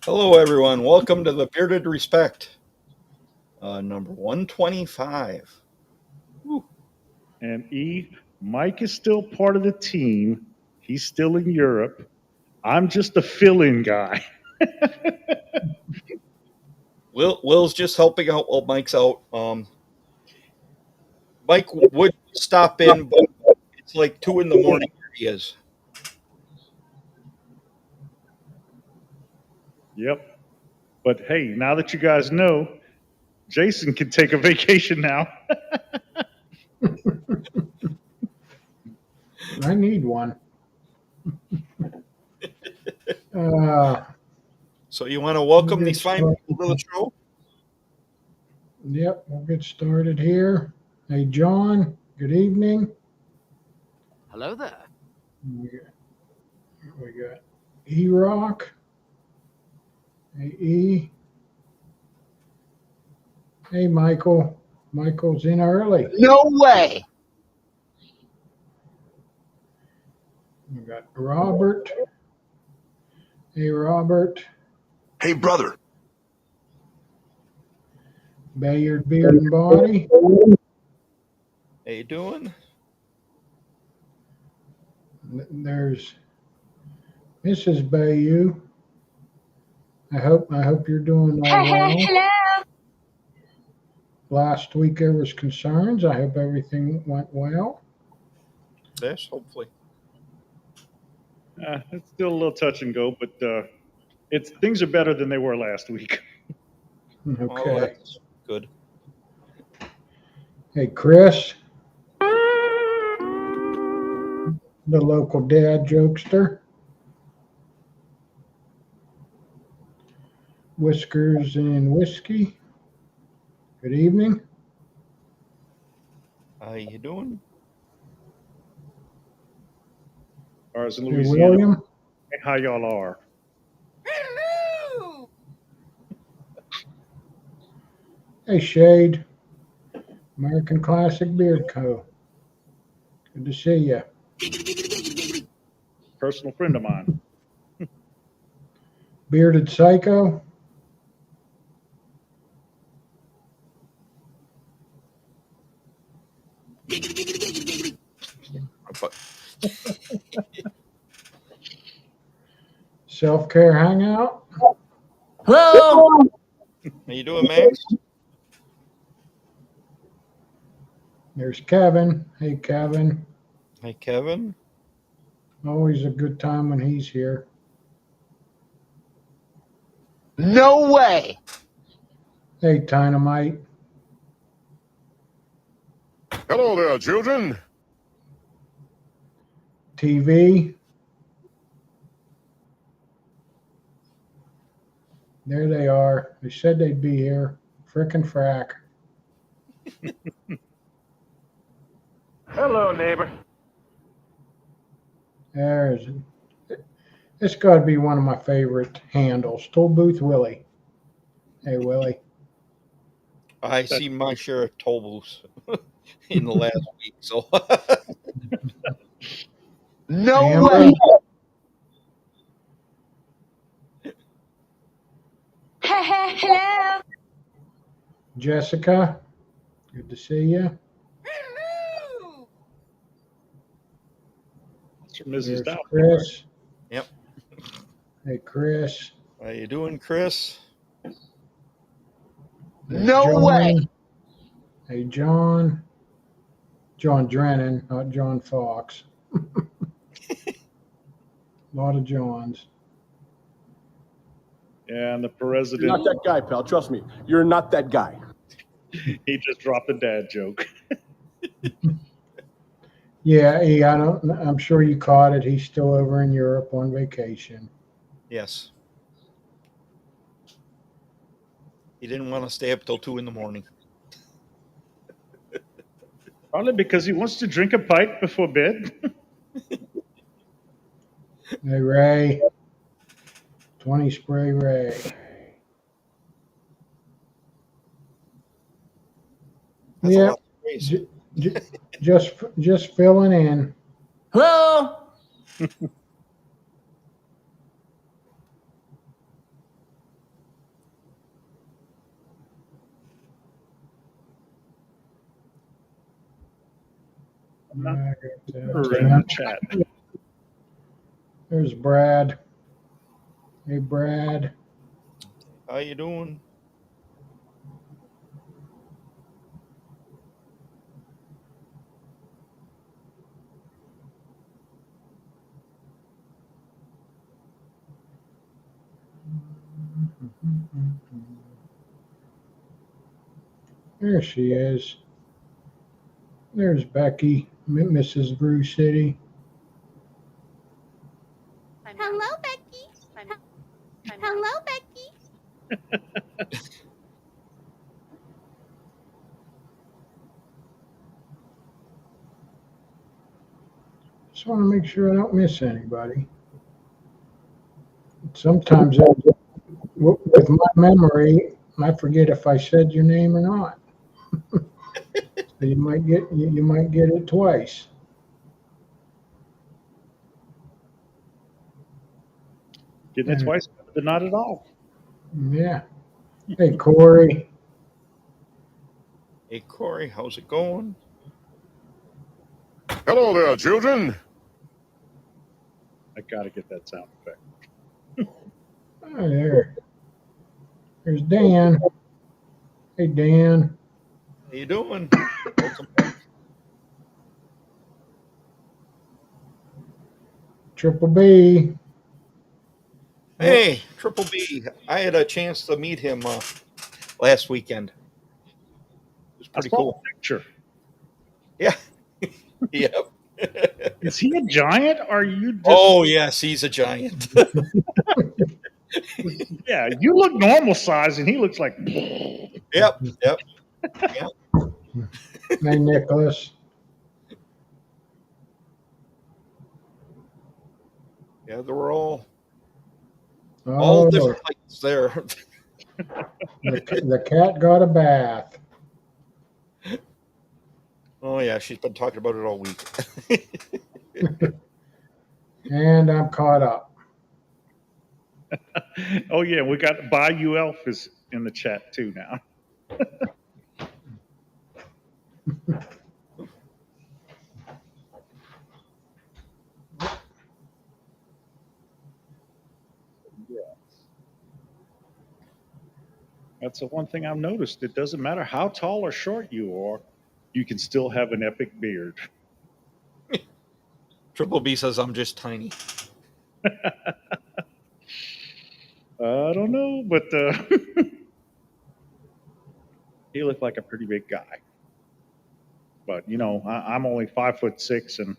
Hello, everyone. Welcome to the Bearded Respect, number 125. Woo. And Mike is still part of the team. He's still in Europe. I'm just a fill-in guy. Will's just helping out while Mike's out. Mike would stop in, but it's like 2 in the morning where he is. Yep. But hey, now that you guys know, Jason can take a vacation now. I need one. So you want to welcome these fine people to the show? Yep, we'll get started here. Hey, John, good evening. Hello there. We got E-Rock. Hey, E. Hey, Michael. Michael's in early. No way. We got Robert. Hey, Robert. Hey, brother. Bayard Beard and Body. How you doing? There's Mrs. Bayou. I hope you're doing all well. Hello. Last week there was concerns. I hope everything went well. Yes, hopefully. It's still a little touch and go, but things are better than they were last week. Oh, Okay. that's good. Hey, Chris, the local dad jokester. Whiskers and Whiskey. Good evening. How you doing? Ours in Hey, Louisiana. William. Hey, how y'all are? Hello. Hey, Shade. American Classic Beard Co. Good to see you. Personal friend of mine. Bearded Psycho. Self-Care Hangout. Hello. How you doing, Max? There's Kevin. Hey, Kevin. Hey, Kevin. Always a good time when he's here. No way. Hey, Dynamite. Hello there, children. TV. There they are. They said they'd be here. Frickin' frack. Hello, neighbor. There's it's got to be one of my favorite handles. Toll Booth Willie. Hey, Willie. I see my share of toll booths in the last week, so No Amber. way. Hello. Jessica. Good to see you. Hello. It's from Mrs. There's Dow. Chris. Yep. Hey, Chris. How you doing, Chris? There's No John. way. Hey, John. John Drennan, not John Fox. A lot of Johns. Yeah, and the You're president, not that guy, pal. Trust me. You're not that guy. he just dropped a dad joke. Yeah, I'm sure you caught it. He's still over in Europe on vacation. Yes. He didn't want to stay up till 2 in the morning. Probably because he wants to drink a pint before bed. Hey, Ray. 20 spray Ray. That's a Yeah. lot of praise. Just filling in. Hello. I'm not I got, sure in the chat. There's Brad. Hey, Brad. How you doing? There she is. There's Becky, Mrs. Brew City. Hello, Becky. Hello, Becky. Just want to make sure I don't miss anybody. Sometimes with my memory, I forget if I said your name or not. So you might get it twice. Getting it twice, but not at all. Yeah. Hey, Corey. Hey, Corey, how's it going? Hello there, children. I gotta get that sound effect. Oh, there. There's Dan. Hey, Dan. How you doing? Welcome back. Triple B. Hey, Triple B. I had a chance to meet him last weekend. It was I pretty saw cool. the picture. Yeah. Yep. Is he a giant? Or are you just? Oh, yes, he's a giant. Yeah, you look normal size, and he looks like. Yep. Hey, Nicholas. Yeah, they were all Oh, different heights there. the cat got a bath. Oh, yeah, she's been talking about it all week. And I'm caught up. Oh yeah, we got Bayou Elf is in the chat too now. That's the one thing I've noticed. It doesn't matter how tall or short you are, you can still have an epic beard. Triple B says I'm just tiny. I don't know, but he looked like a pretty big guy. But you know, I'm only 5'6", and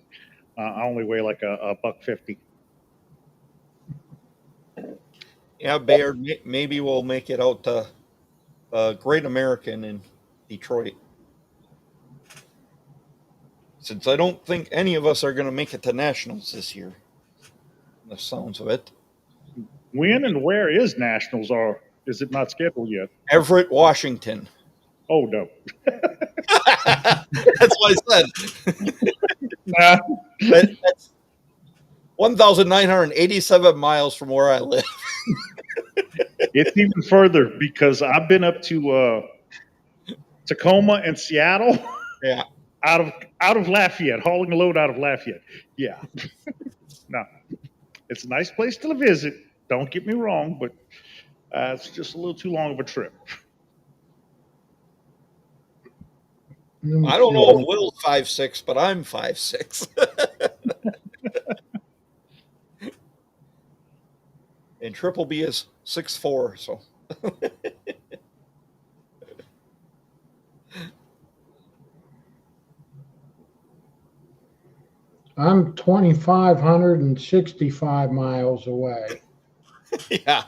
I only weigh like a $150. Yeah, Baird, maybe we'll make it out to Great American in Detroit. Since I don't think any of us are going to make it to Nationals this year. The sounds of it. When and where is Nationals? Or is it not scheduled yet? Everett, Washington. Oh no. That's what I said. Nah. That's 1,987 miles from where I live. It's even further because I've been up to Tacoma and Seattle. Yeah. Out of Lafayette, hauling a load out of Lafayette. Yeah. No, it's a nice place to visit. Don't get me wrong, but it's just a little too long of a trip. I don't know if Will's 5'6", but I'm 5'6". And Triple B is 6'4", so. I'm 2,565 miles away. Yeah.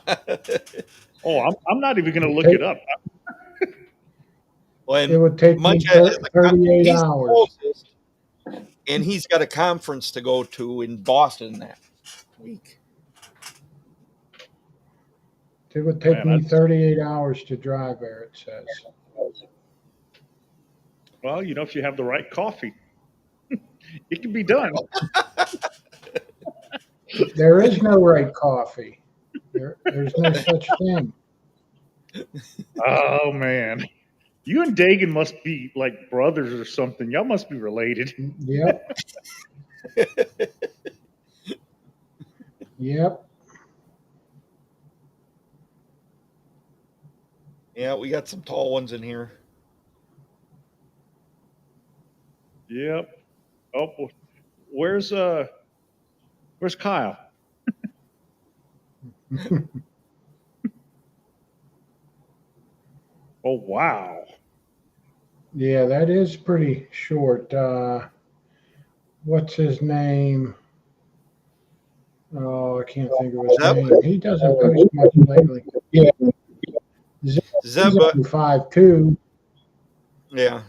Oh, I'm not even going to look it up. It would take me 38 hours. Closest, and he's got a conference to go to in Boston that week. It would take me 38 hours to drive there, it says. Well, if you have the right coffee, it can be done. There is no right coffee. There's no such thing. Oh man, you and Dagan must be like brothers or something. Y'all must be related. Yep. Yep. Yeah, we got some tall ones in here. Yep. Oh, where's Kyle? Oh wow. Yeah, that is pretty short. What's his name? Oh, I can't think of his Zeb? name. He doesn't post much lately. Yeah, Zeb, Zeb, he's only 5'2". yeah.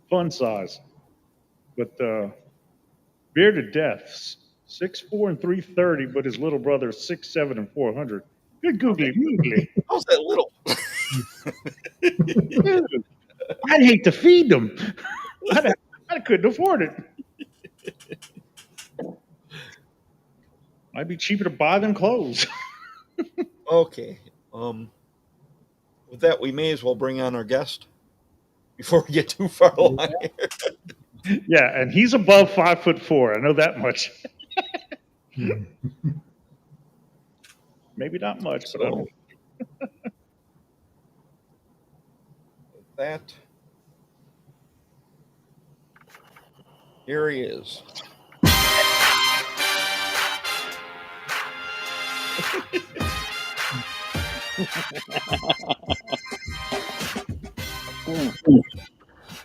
Fun size, but bearded death, 6'4" and 330, but his little brother is 6'7" and 400. Good googly moogly. How's that little? Dude, I'd hate to feed them. I couldn't afford it. Might be cheaper to buy than clothes. Okay. With that, we may as well bring on our guest before we get too far along here. Yeah, and he's above 5'4". I know that much. Maybe not much, but So, with that, here he is.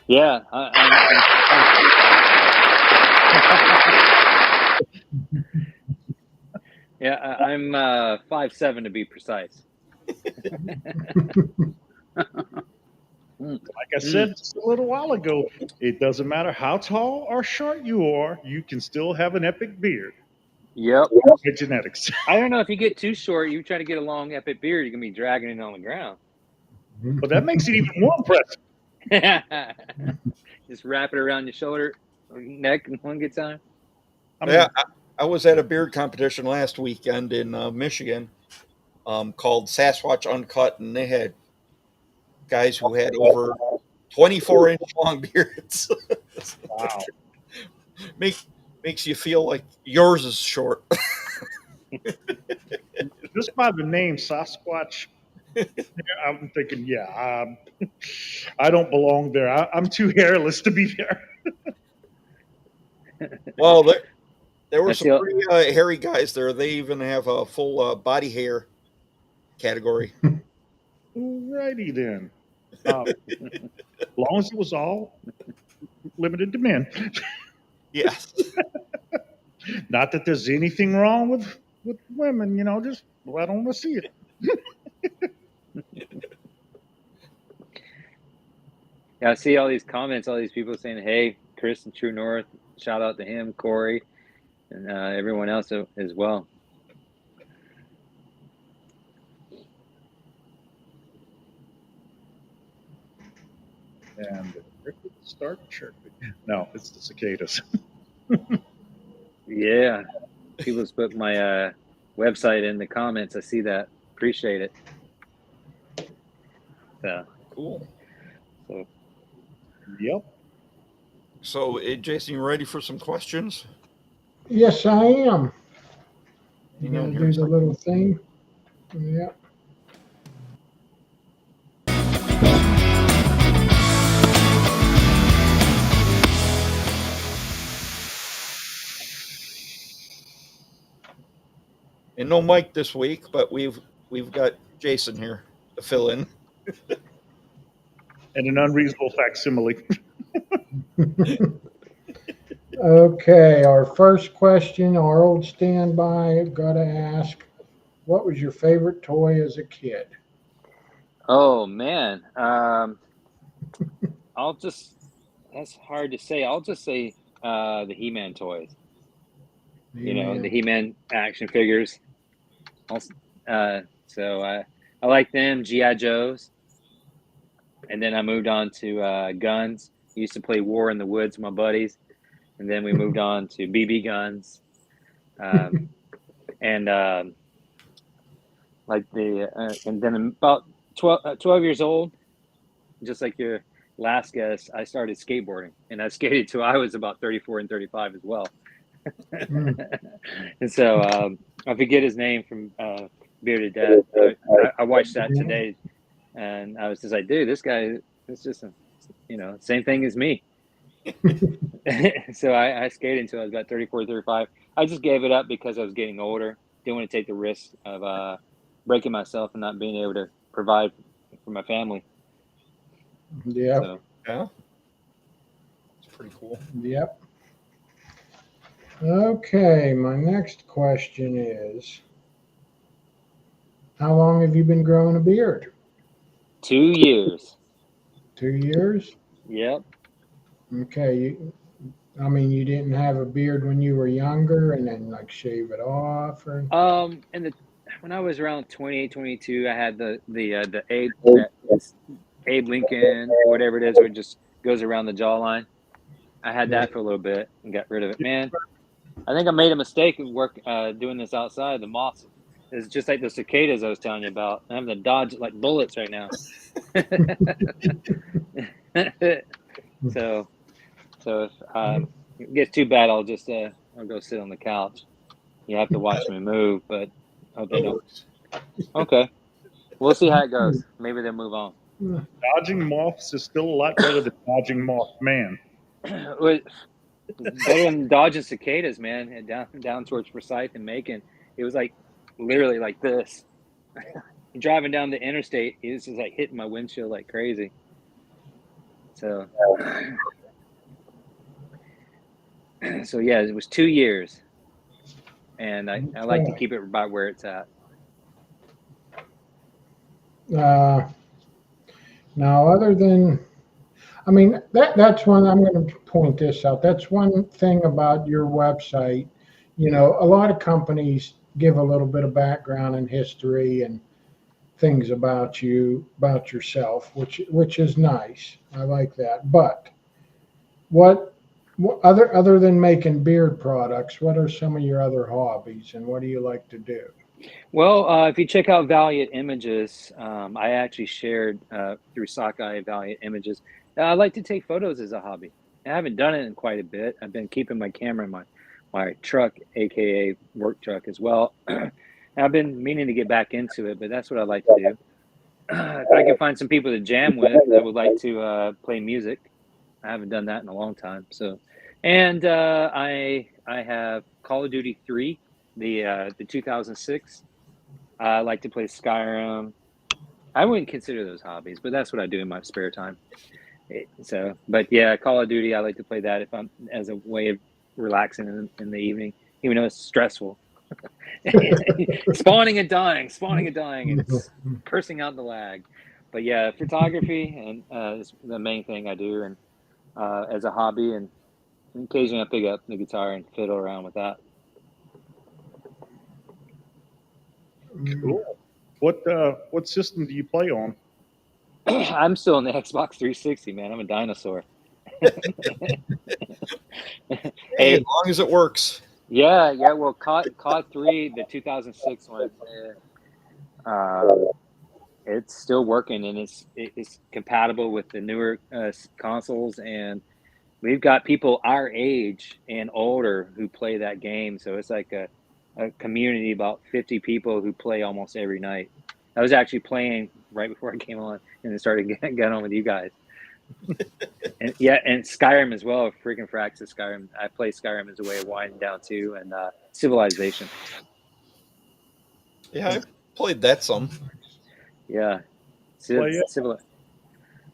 Yeah, I'm 5'7" to be precise. like I said just a little while ago, it doesn't matter how tall or short you are, you can still have an epic beard. Yep. With genetics. I don't know if you get too short, you try to get a long epic beard, you're gonna be dragging it on the ground. But that makes it even more impressive. Just wrap it around your shoulder, or neck, in one good time. I was at a beard competition last weekend in Michigan called Sasquatch Uncut, and they had guys who had over 24-inch long beards. Wow. Makes you feel like yours is short. Just by the name Sasquatch, I'm thinking, I don't belong there. I'm too hairless to be there. Well, there were That's some the- pretty hairy guys there. They even have a full body hair category. Alrighty then. As long as it was all limited to men. Yes. Not that there's anything wrong with women, just I don't want to see it. Yeah, I see all these comments, all these people saying, "Hey, Chris and True North, shout out to him, Corey, and everyone else as well." And the crickets start chirping. No, it's the cicadas. Yeah, people just put my website in the comments. I see that. Appreciate it. So Cool. So Yep. So, Jason, you ready for some questions? Yes, I am. You Hang on gonna here do a the second. little thing? Yeah. And no Mike this week, but we've got Jason here to fill in. And an unreasonable facsimile. Okay, our first question, our old standby, gotta ask, what was your favorite toy as a kid? oh man, that's hard to say. I'll just say the He-Man toys. The He-Man action figures. So I like them. G.I. Joes. And then I moved on to guns. Used to play War in the Woods with my buddies. And then we moved on to BB guns. And and then about 12 years old, just like your last guest, I started skateboarding. And I skated till I was about 34 and 35 as well. And so I forget his name from Bearded Death. I watched that today, and I was just like, dude, this guy is just same thing as me. So I skated until I was about 34, 35. I just gave it up because I was getting older. Didn't want to take the risk of breaking myself and not being able to provide for my family. Yeah. So, Yeah. It's pretty cool. Yep. Okay, my next question is, how long have you been growing a beard? 2 years. 2 years? Yep. Okay. You didn't have a beard when you were younger and then like shave it off or? When I was around 28, 22, I had the Abe Lincoln, whatever it is, where it just goes around the jawline. I had that for a little bit and got rid of it. Man, I think I made a mistake of doing this outside. The moths is just like the cicadas I was telling you about. I'm having to dodge like bullets right now. So if it gets too bad, I'll go sit on the couch. You have to watch me move, but I hope they don't. Okay, we'll see how it goes. Maybe they'll move on. Dodging moths is still a lot better than dodging Mothman. Better than dodging cicadas, man. Down towards Forsyth and Macon, it was like literally like this. Driving down the interstate, it was just like hitting my windshield like crazy. So yeah, it was 2 years, and I like to keep it about where it's at. Now, other than, that's one, I'm going to point this out. That's one thing about your website. A lot of companies give a little bit of background and history and things about you, about yourself, which is nice. I like that. But what other than making beard products, what are some of your other hobbies and what do you like to do? Well, if you check out Valiant Images, I actually shared through Sockeye Valiant Images. I like to take photos as a hobby. I haven't done it in quite a bit. I've been keeping my camera in my truck, aka work truck, as well. I've been meaning to get back into it, but that's what I like to do. If I can find some people to jam with, I would like to play music. I haven't done that in a long time. So, and I have Call of Duty 3. The 2006. I like to play Skyrim. I wouldn't consider those hobbies, but that's what I do in my spare time. But yeah, Call of Duty. I like to play that if I'm as a way of relaxing in the evening, even though it's stressful. spawning and dying, and cursing out the lag. But yeah, photography and is the main thing I do, and as a hobby, and occasionally I pick up the guitar and fiddle around with that. Cool. What system do you play on? I'm still on the Xbox 360, man. I'm a dinosaur. Hey, as long as it works. Yeah. Well, COD 3, the 2006 one, it's still working, and it's compatible with the newer consoles, and we've got people our age and older who play that game. So it's like a community, about 50 people who play almost every night. I was actually playing right before I came on and then started getting on with you guys. and Skyrim as well. Freaking Fraxis Skyrim. I play Skyrim as a way of winding down too, and Civilization. Yeah, I played that some. Yeah. The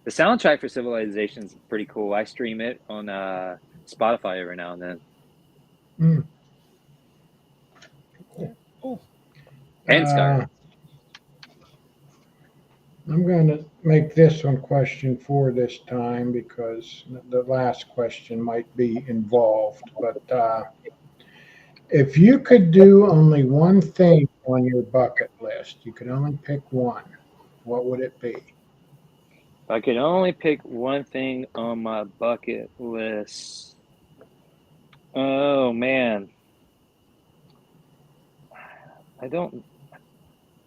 soundtrack for Civilization is pretty cool. I stream it on Spotify every now and then. And Skyrim. I'm going to make this one question for this time because the last question might be involved. But if you could do only one thing on your bucket list, you could only pick one, what would it be? If I could only pick one thing on my bucket list. Oh man.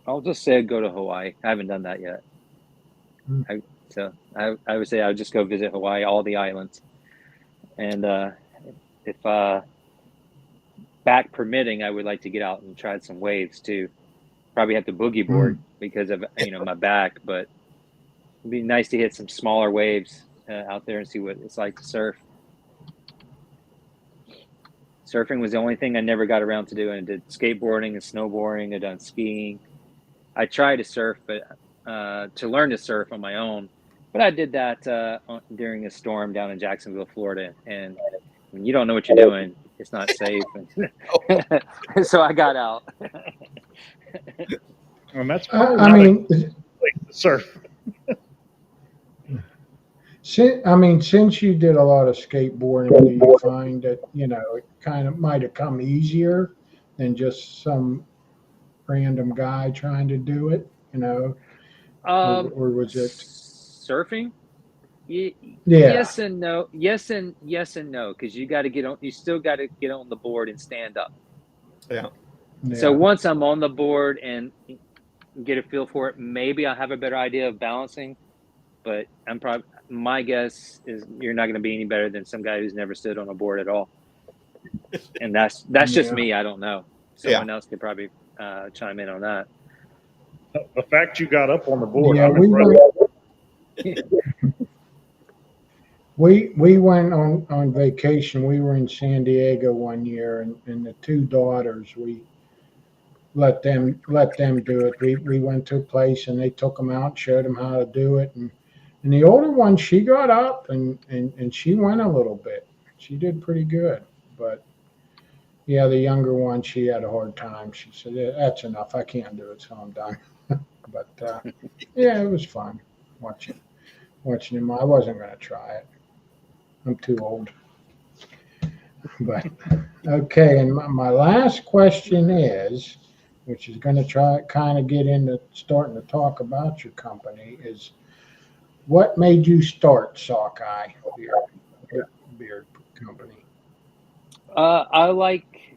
I'll just say I'd go to Hawaii. I haven't done that yet. Hmm. I would say I would just go visit Hawaii, all the islands. And if back permitting, I would like to get out and try some waves too. Probably have to boogie board because of my back, but it'd be nice to hit some smaller waves out there and see what it's like to surf. Surfing was the only thing I never got around to doing. I did skateboarding and snowboarding. I done skiing. I tried to surf, but to learn to surf on my own. But I did that during a storm down in Jacksonville, Florida. And when you don't know what you're doing, it's not safe. So I got out. And that's probably I not mean, a place to surf. since you did a lot of skateboarding, do you find that, it kind of might have come easier than just some random guy trying to do it, or was it? Surfing? Yeah. Yes and no. Yes and no, because you got to get on. You still got to get on the board and stand up. Yeah. So Yeah. once I'm on the board and get a feel for it, maybe I'll have a better idea of balancing. But my guess is you're not going to be any better than some guy who's never stood on a board at all. And that's just Yeah. me. I don't know. Someone else could probably chime in on that. The fact you got up on the board, Yeah, I'm we impressed. we went on vacation. We were in San Diego one year, and the two daughters, we let them do it. We went to a place and they took them out, showed them how to do it, and the older one, she got up and she went a little bit. She did pretty good, but yeah, the younger one, she had a hard time. She said, "Yeah, that's enough. I can't do it, so I'm done." But yeah, it was fun watching him. I wasn't going to try it. I'm too old. But okay, and my last question is, which is going to try kind of get into starting to talk about your company, is what made you start Sockeye beard company? I like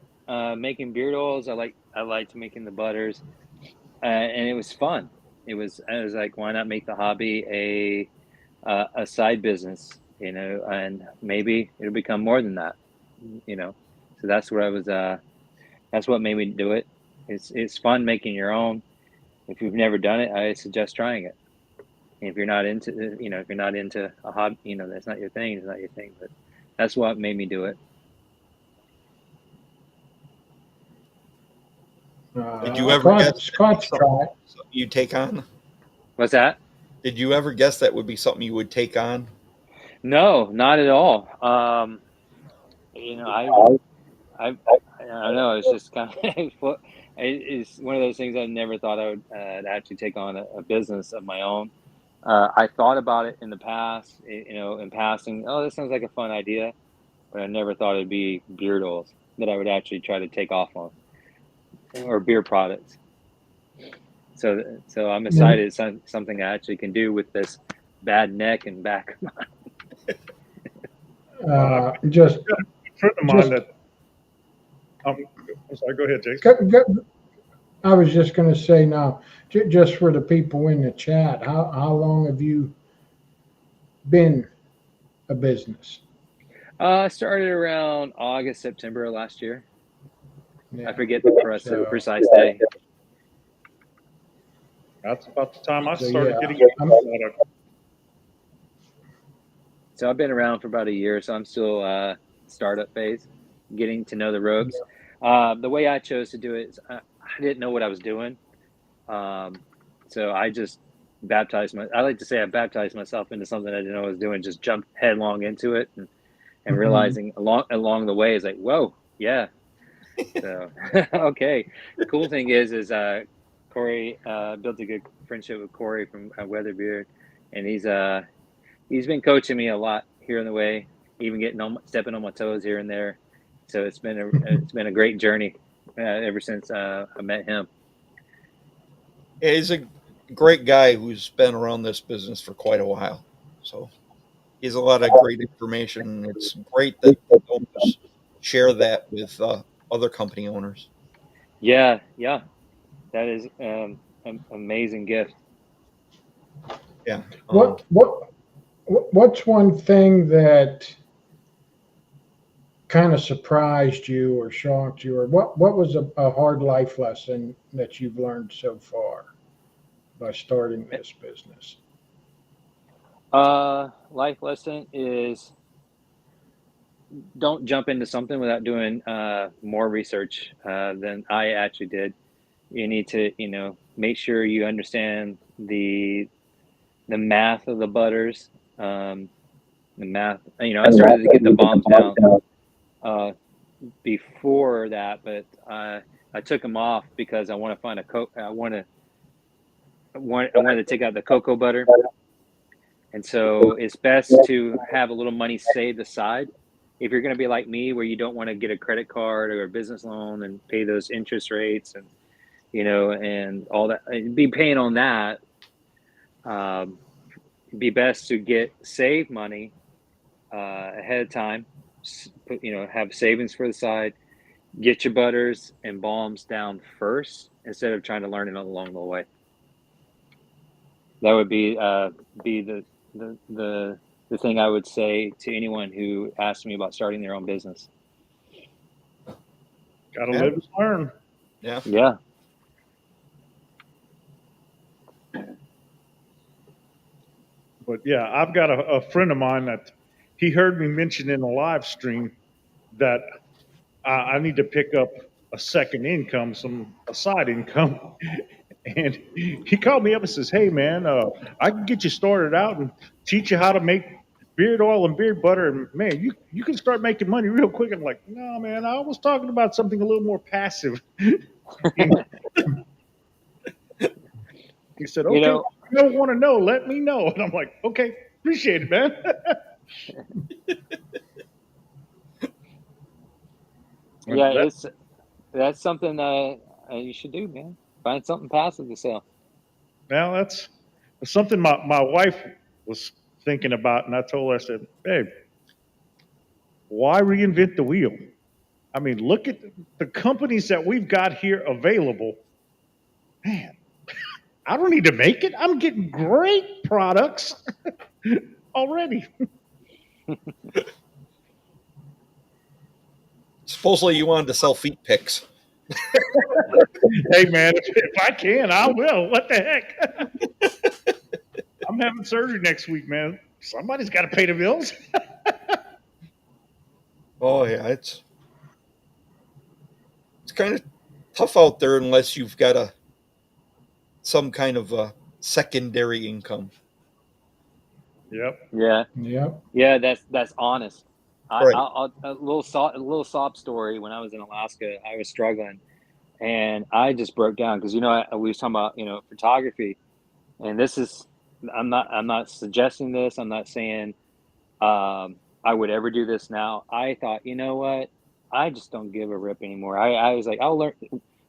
making beard oils. I liked making the butters, and it was fun. I was like, why not make the hobby a side business, and maybe it'll become more than that, So that's what that's what made me do it. It's fun making your own. If you've never done it, I suggest trying it. If you're not into, if you're not into a hobby, that's not your thing. It's not your thing. But that's what made me do it. Did you ever guess Scott's try it. you take on? What's that? Did you ever guess that would be something you would take on? No, not at all. I don't know. It's just kind of it's one of those things I never thought I would actually take on a business of my own. I thought about it in the past, in passing. Oh, this sounds like a fun idea, but I never thought it'd be beard oils that I would actually try to take off on, or beer products. So I'm excited. It's something I actually can do with this bad neck and back. Just A friend of mine that. I'm sorry. Go ahead, Jason. I was just going to say now, just for the people in the chat, how long have you been a business? I started around August, September of last year. Yeah. I forget the precise day. That's about the time I So, started yeah, getting into the product. So I've been around for about a year, so I'm still startup phase, getting to know the ropes. The way I chose to do it is I didn't know what I was doing. So I just I like to say I baptized myself into something I didn't know I was doing, just jumped headlong into it and realizing along the way is like, whoa, yeah. So, okay. The cool thing is Corey built a good friendship with Corey from Weatherbeard, and he's been coaching me a lot here in the way, even stepping on my toes here and there. So it's been a great journey ever since I met him. He's great guy who's been around this business for quite a while. So he has a lot of great information. It's great that owners share that with other company owners. Yeah, that is an amazing gift. Yeah. What's one thing that kind of surprised you or shocked you, or what was a hard life lesson that you've learned so far by starting this business? Life lesson is don't jump into something without doing more research than I actually did. You need to, make sure you understand the math of the butters. The math, I started to get the bombs down before that, but I took them off because I want to find I wanted to take out the cocoa butter, and so it's best to have a little money saved aside. If you're going to be like me, where you don't want to get a credit card or a business loan and pay those interest rates and and all that, be paying on that. Be best to save money ahead of time. Have savings for the side. Get your butters and balms down first instead of trying to learn it along the way. That would be the thing I would say to anyone who asks me about starting their own business. Gotta live and learn. Yeah. Yeah. But yeah, I've got a friend of mine that he heard me mention in a live stream that I need to pick up a second income, a side income. And he called me up and says, "Hey man, I can get you started out and teach you how to make beard oil and beard butter. And man, you can start making money real quick." I'm like, "No man, I was talking about something a little more passive." He said, "Okay, if you don't want to know, let me know." And I'm like, "Okay, appreciate it, man." Yeah, that's something you should do, man. Find something passive to sell. Now that's something my wife was thinking about, and I told her, I said, "Babe, why reinvent the wheel? I mean, look at the companies that we've got here available. Man, I don't need to make it. I'm getting great products already." Supposedly you wanted to sell feet pics. Hey man, if I can, I will. What the heck? I'm having surgery next week, man. Somebody's got to pay the bills. Oh yeah, it's kind of tough out there unless you've got some kind of a secondary income. Yep. Yeah. Yep. Yeah, that's honest. Right. A little sob story. When I was in Alaska, I was struggling, and I just broke down because we was talking about photography, and this is I'm not suggesting this. I'm not saying I would ever do this now. I thought, you know what? I just don't give a rip anymore. I was like, I'll learn.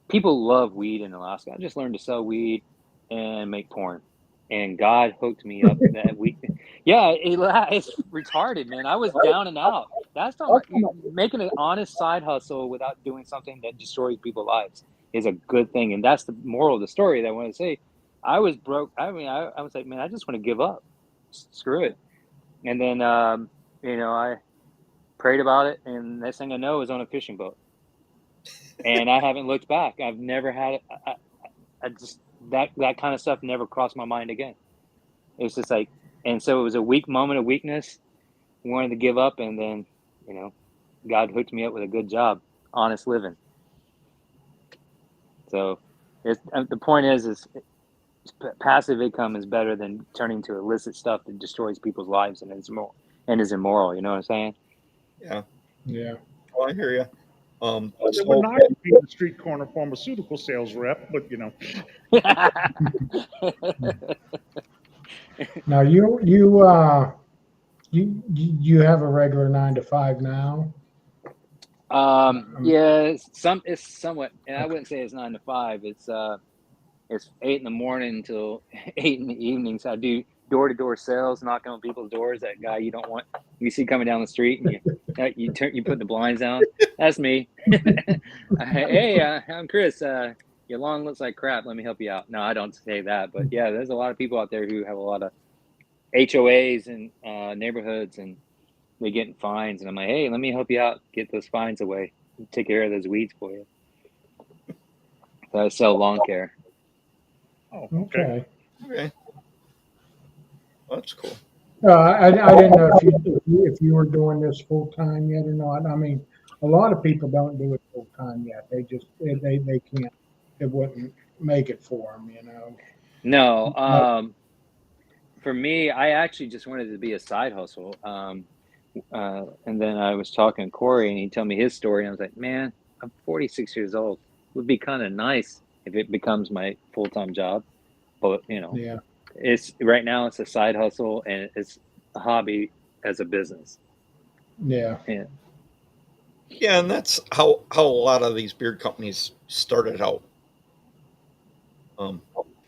People love weed in Alaska. I just learned to sell weed and make porn. And God hooked me up that week. Yeah, it's retarded, man. I was down and out. That's not making an honest side hustle without doing something that destroys people's lives is a good thing. And that's the moral of the story that I want to say. I was broke. I mean, I was like, man, I just want to give up. Screw it. And then, I prayed about it, and next thing I know, I was on a fishing boat. And I haven't looked back. I've never had it. I just that kind of stuff never crossed my mind again. It's just like, and so it was a weak moment of weakness. Wanted to give up, and then, God hooked me up with a good job, honest living. So, the point is passive income is better than turning to illicit stuff that destroys people's lives and is immoral. You know what I'm saying? Yeah. Yeah. Oh, I hear you. We're not going to be the street corner pharmaceutical sales rep, but Now you have a regular 9 to 5 now? Yeah, it's somewhat, and I wouldn't say it's 9 to 5. it's 8 in the morning until 8 in the evening. So I do door-to-door sales, knocking on people's doors. That guy you don't want, you see coming down the street, and you put the blinds down. That's me. Hey, I'm Chris. Your lawn looks like crap. Let me help you out. No, I don't say that, but yeah, there's a lot of people out there who have a lot of HOAs and neighborhoods, and they get fines. And I'm like, hey, let me help you out, get those fines away, take care of those weeds for you. So I sell lawn care. Oh, Okay. Okay. Well, that's cool. I didn't know if you were doing this full time yet or not. I mean, a lot of people don't do it full time yet. They just they can't. It wouldn't make it for them, you know. No, for me, I actually just wanted it to be a side hustle. And then I was talking to Corey, and he told me his story, and I was like, man, I'm 46 years old. It would be kind of nice if it becomes my full-time job. But, you know, Yeah. it's right now it's a side hustle, and it's a hobby as a business. Yeah. Yeah. Yeah, and that's how a lot of these beard companies started out.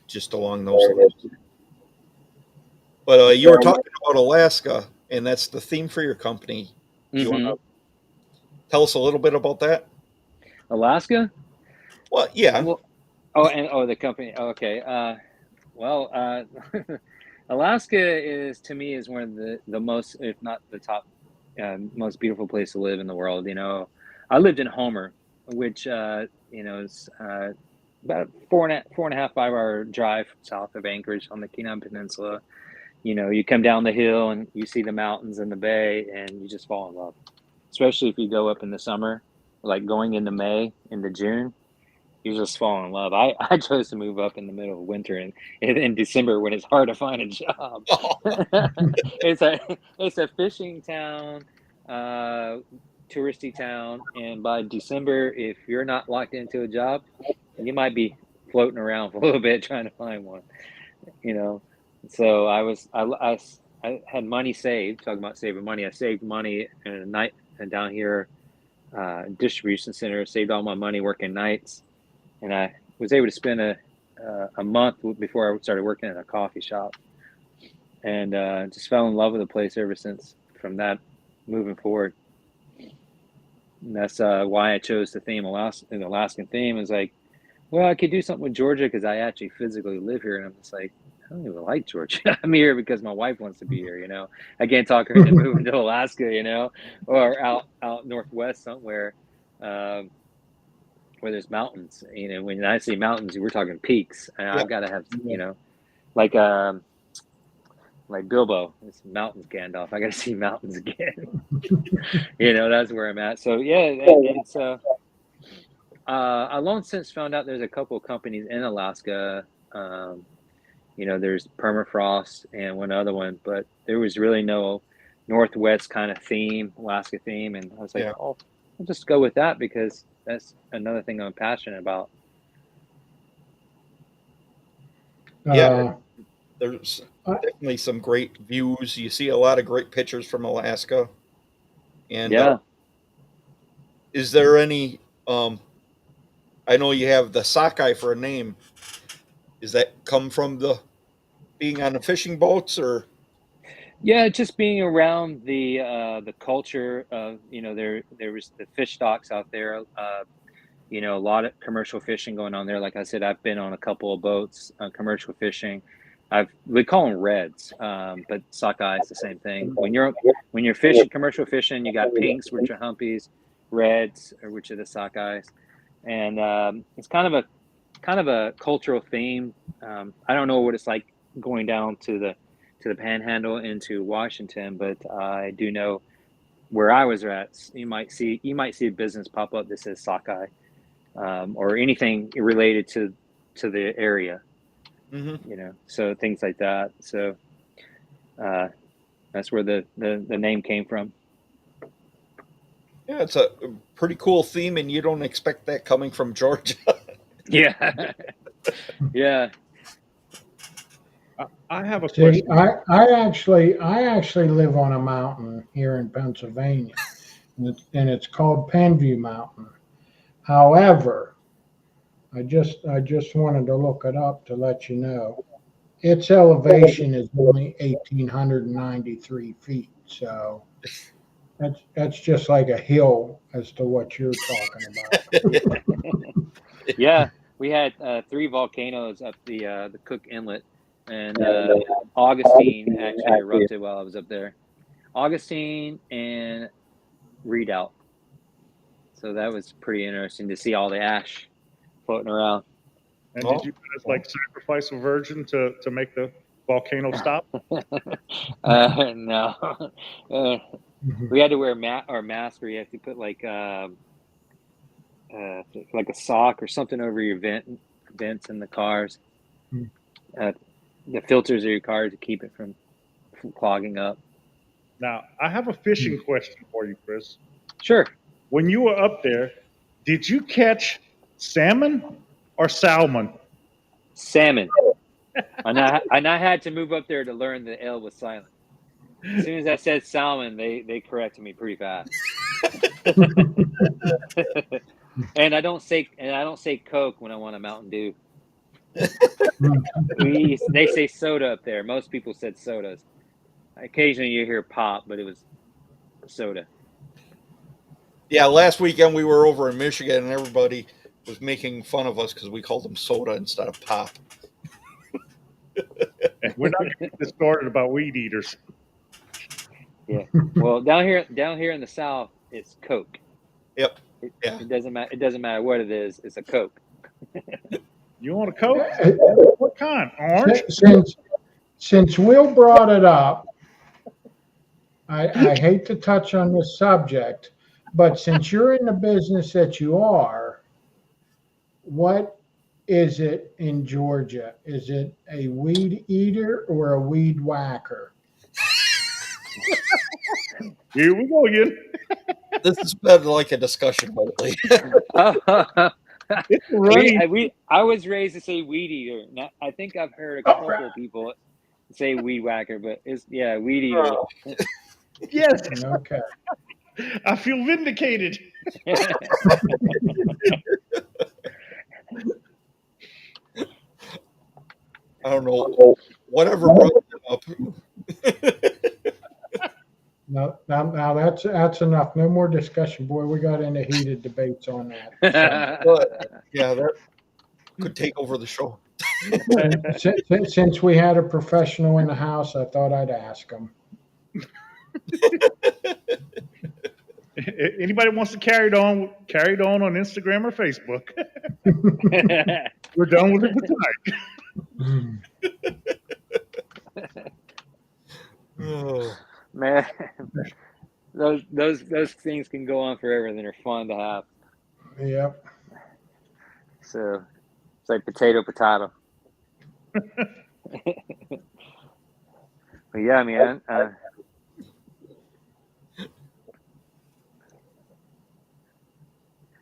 Just along those lines. But you were talking about Alaska, and that's the theme for your company. Do you want to tell us a little bit about that? Alaska? Well, yeah. Well, the company. Okay. Alaska is, to me, is one of the most, if not the top, most beautiful place to live in the world. You know, I lived in Homer, which is about 4.5 5-hour drive south of Anchorage on the Kenai Peninsula. You know, you come down the hill and you see the mountains and the bay, and you just fall in love. Especially if you go up in the summer, like going into May, into June, you just fall in love. I chose to move up in the middle of winter and in December when it's hard to find a job. It's a fishing town, touristy town, and by December, if you're not locked into a job, you might be floating around for a little bit trying to find one. You know, so I had money saved. Talking about saving money, I saved money in a night and down here, distribution center. Saved all my money working nights. And I was able to spend a month before I started working at a coffee shop, and just fell in love with the place ever since. From that, moving forward, and that's why I chose the theme the Alaskan theme. Is like, well, I could do something with Georgia because I actually physically live here, and I'm just like, I don't even like Georgia. I'm here because my wife wants to be here. You know, I can't talk her into moving to Alaska. You know, or out northwest somewhere. Where there's mountains, you know, when I say mountains, we're talking peaks. And I've got to have, you know, like Bilbo, it's mountains, Gandalf. I got to see mountains again. You know, that's where I'm at. So yeah, it's I long since found out there's a couple of companies in Alaska. You know, there's Permafrost and one other one, but there was really no Northwest kind of theme, Alaska theme, and I was like, oh, I'll just go with that because that's another thing I'm passionate about. Yeah, there's definitely some great views. You see a lot of great pictures from Alaska. And is there any? I know you have the Sockeye for a name. Does that come from being on the fishing boats, or? Yeah, just being around the culture of, you know, there was the fish stocks out there. You know, a lot of commercial fishing going on there. Like I said, I've been on a couple of boats, commercial fishing. We call them reds, but Sockeye is the same thing. When you're fishing, commercial fishing, you got pinks, which are humpies, reds, which are the Sockeyes, and it's kind of a cultural theme. I don't know what it's like going down to the Panhandle into Washington, but I do know where I was at. You might see a business pop up that says Sockeye, or anything related to the area. Mm-hmm. You know, so things like that. So that's where the name came from. Yeah, it's a pretty cool theme, and you don't expect that coming from Georgia. Yeah, yeah. I have a question. I actually live on a mountain here in Pennsylvania, and it's called Penview Mountain. However, I just wanted to look it up to let you know. Its elevation is only 1,893 feet, so that's just like a hill as to what you're talking about. Yeah, we had 3 volcanoes up the Cook Inlet, and Augustine actually erupted while I was up there. Augustine and Redoubt. So that was pretty interesting to see all the ash floating around. And did you guys like sacrifice a virgin to make the volcano stop? No, we had to wear our mask, where you have to put like a sock or something over your vents in the cars. The filters of your car to keep it from clogging up. Now, I have a fishing question for you, Chris. Sure. When you were up there, did you catch salmon or salmon? Salmon. And I had to move up there to learn the L was silent. As soon as I said salmon, they corrected me pretty fast. And I don't say Coke when I want a Mountain Dew. They say soda up there. Most people said sodas. Occasionally you hear pop, but it was soda. Yeah, last weekend we were over in Michigan and everybody was making fun of us because we called them soda instead of pop. We're not getting this started about weed eaters. Yeah. Well, down here in the South, it's Coke. Yep. It doesn't matter. It doesn't matter what it is. It's a Coke. You want a Coke? What kind? Orange? Since Will brought it up, I hate to touch on this subject, but since you're in the business that you are, what is it in Georgia? Is it a weed eater or a weed whacker? Here we go again. This has been like a discussion lately. It's right. I was raised to say weed eater. Now, I think I've heard a couple of people say weed whacker, but it's weed eater. Yes. Okay. I feel vindicated. I don't know. Whatever brought it up. No, now that's enough. No more discussion, boy. We got into heated debates on that. But, yeah, that could take over the show. Since we had a professional in the house, I thought I'd ask him. Anybody wants to carry it on Instagram or Facebook. We're done with it for tonight. Oh. Man, those things can go on forever, and they're fun to have. Yep. So it's like potato. But yeah, man.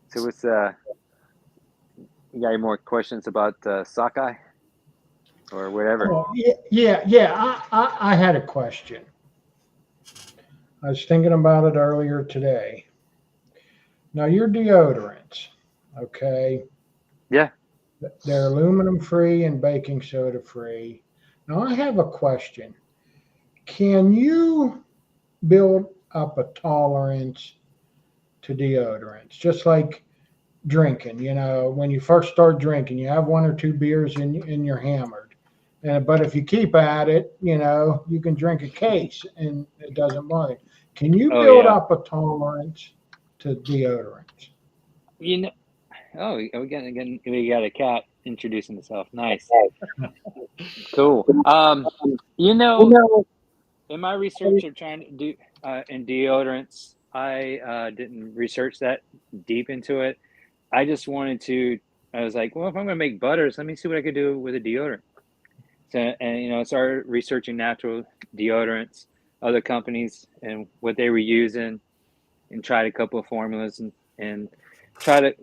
So what's you got any more questions about Sockeye or whatever? Oh, yeah. I had a question. I was thinking about it earlier today. Now, your deodorants, okay? Yeah. They're aluminum free and baking soda free. Now, I have a question. Can you build up a tolerance to deodorants? Just like drinking, when you first start drinking, you have 1 or 2 beers and you're hammered. But if you keep at it, you can drink a case and it doesn't bother you. Can you build up a tolerance to deodorants? We got a cat introducing itself. Nice. Cool. In my research of trying to do in deodorants, I didn't research that deep into it. I just wanted to. I was like, well, if I'm going to make butters, let me see what I could do with a deodorant. So, and I started researching natural deodorants, other companies, and what they were using, and tried a couple of formulas and try to,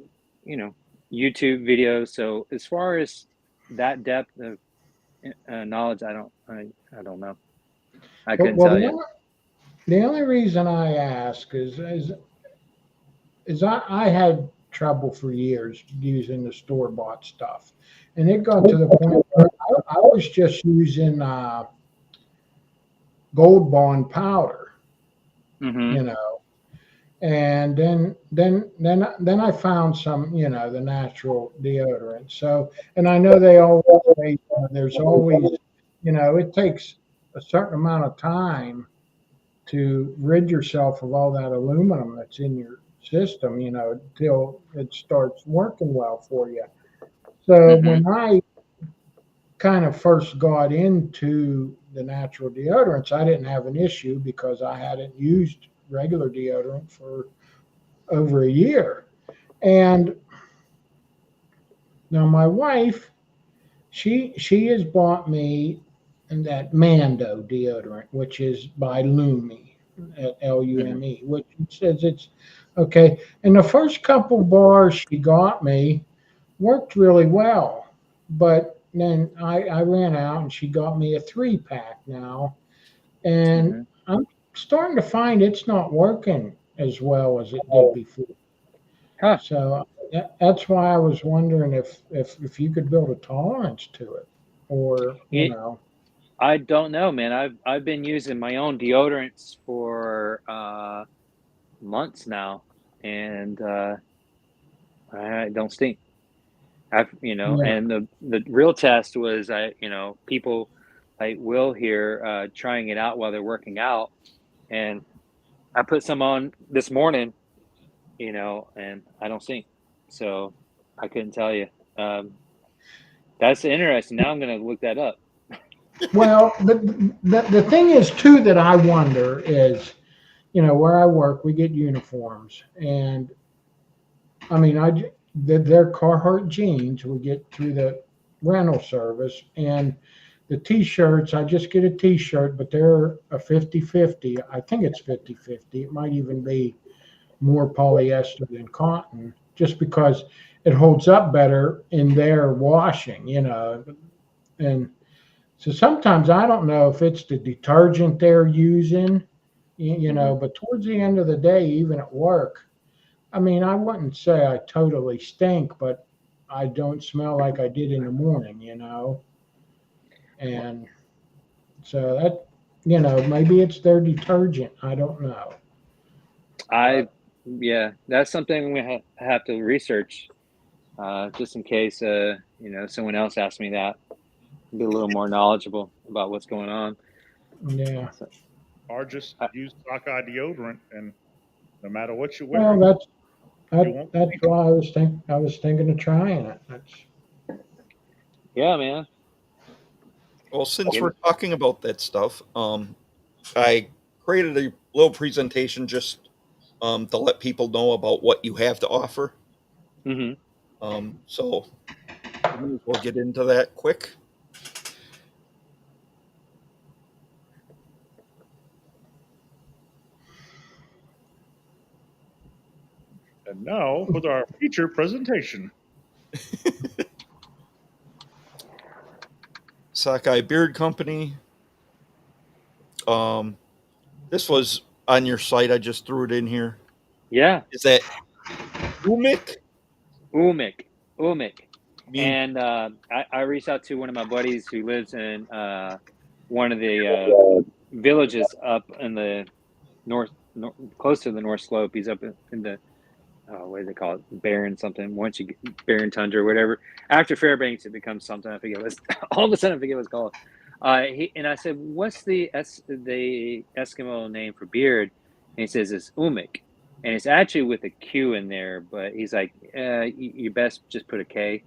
YouTube videos. So as far as that depth of knowledge, I don't know. I couldn't tell you. The only reason I ask is I had trouble for years using the store-bought stuff. And it got to the point where I was just using Gold Bond powder, Mm-hmm. you know. And then I found some, you know, the natural deodorant. So, and I know they always say there's always, you know, it takes a certain amount of time to rid yourself of all that aluminum that's in your system, you know, until it starts working well for you. So Mm-hmm. when I kind of first got into the natural deodorants, I didn't have an issue because I hadn't used regular deodorant for over a year. And now my wife, she has bought me that Mando deodorant, which is by Lume, Lume, which says it's okay. And the first couple bars she got me worked really well, but then I ran out and she got me a 3-pack now, and Mm-hmm. I'm starting to find it's not working as well as it did before. Huh. So that's why I was wondering if you could build a tolerance to it, or you It, know. I don't know, man. I've been using my own deodorants for months now, and I don't stink. Yeah. And the real test was people like Will here trying it out while they're working out, and I put some on this morning, and I don't stink, so I couldn't tell you. That's interesting. Now I'm gonna look that up. Well, the thing is too that I wonder is, you know, where I work, we get uniforms, and I mean, they're Carhartt jeans we get through the rental service, and the t-shirts, I just get a t-shirt, but they're a 50-50. I think it's 50-50. It might even be more polyester than cotton, just because it holds up better in their washing, you know. And so sometimes I don't know if it's the detergent they're using, you know, but towards the end of the day, even at work, I mean, I wouldn't say I totally stink, but I don't smell like I did in the morning, you know. And so that, you know, maybe it's their detergent. I don't know. Yeah, that's something we have to research, just in case someone else asks me that. Be a little more knowledgeable about what's going on. Yeah. So, Or just use Sockeye deodorant, and no matter what you're Well, wearing, you won't. that's why I was thinking of trying it. That's yeah, man. Well, since we're talking about that stuff, I created a little presentation just to let people know about what you have to offer. Hmm. So we'll get into that quick. And now with our feature presentation. Sockeye Beard Company. This was on your site. I just threw it in here. Yeah, Is that Umik? Umik. Mean And I reached out to one of my buddies who lives in one of the villages up in the close to the North Slope. He's up in the what do they call it? Barren something. Once you get Barren Tundra or whatever. After Fairbanks, it becomes something. I forget what's all of a sudden I forget what it's called. I said, "What's the Eskimo name for beard?" And he says it's Umik, and it's actually with a Q in there. But he's like, "You best just put a K,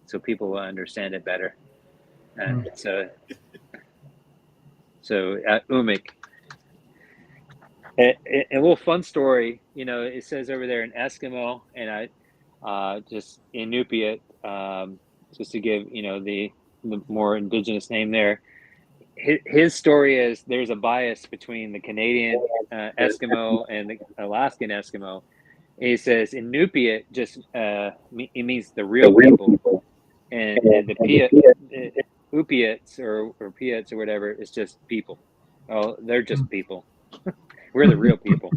so people will understand it better." And so Umik. A little fun story, it says over there in Eskimo, and I just Inupiat, just to give the more indigenous name there. His story is there's a bias between the Canadian Eskimo and the Alaskan Eskimo. And he says Inupiat just it means the real people, and the Upiats or Piats or whatever is just people. Oh, they're just people. We're the real people.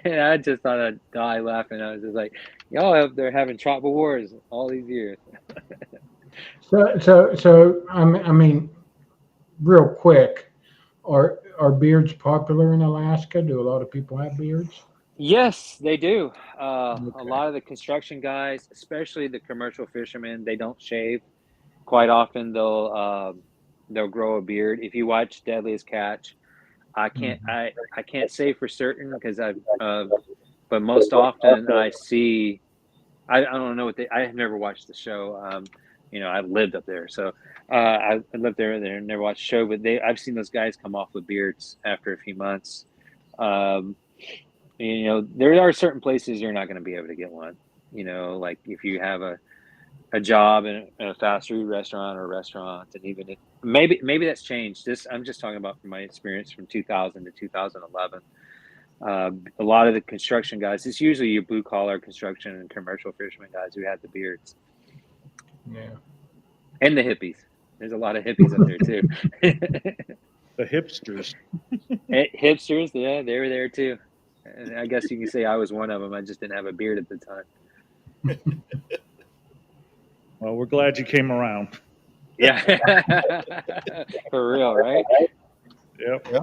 And I just thought I'd die laughing. I was just like, y'all up there having tribal wars all these years. So I mean, real quick, are beards popular in Alaska? Do a lot of people have beards? Yes, they do. A Okay. lot of the construction guys, especially the commercial fishermen, they don't shave. Quite often, they'll grow a beard. If you watch Deadliest Catch, Mhm. I can't say for certain because but most often I see. I don't know what they. I have never watched the show. I lived up there, so I lived there and never watched the show. But I've seen those guys come off with beards after a few months. Um, there are certain places you're not going to be able to get one. Like if you have a job in a fast food restaurant or a restaurant, and even maybe that's changed. I'm just talking about from my experience from 2000 to 2011. A lot of the construction guys, it's usually your blue collar construction and commercial fishermen guys who have the beards Yeah. and the hippies. There's a lot of hippies up there too. The hipsters. Hipsters, yeah, they were there too. And I guess you can say I was one of them. I just didn't have a beard at the time. Well, we're glad you came around. Yeah, for real, right? Yep. Yep.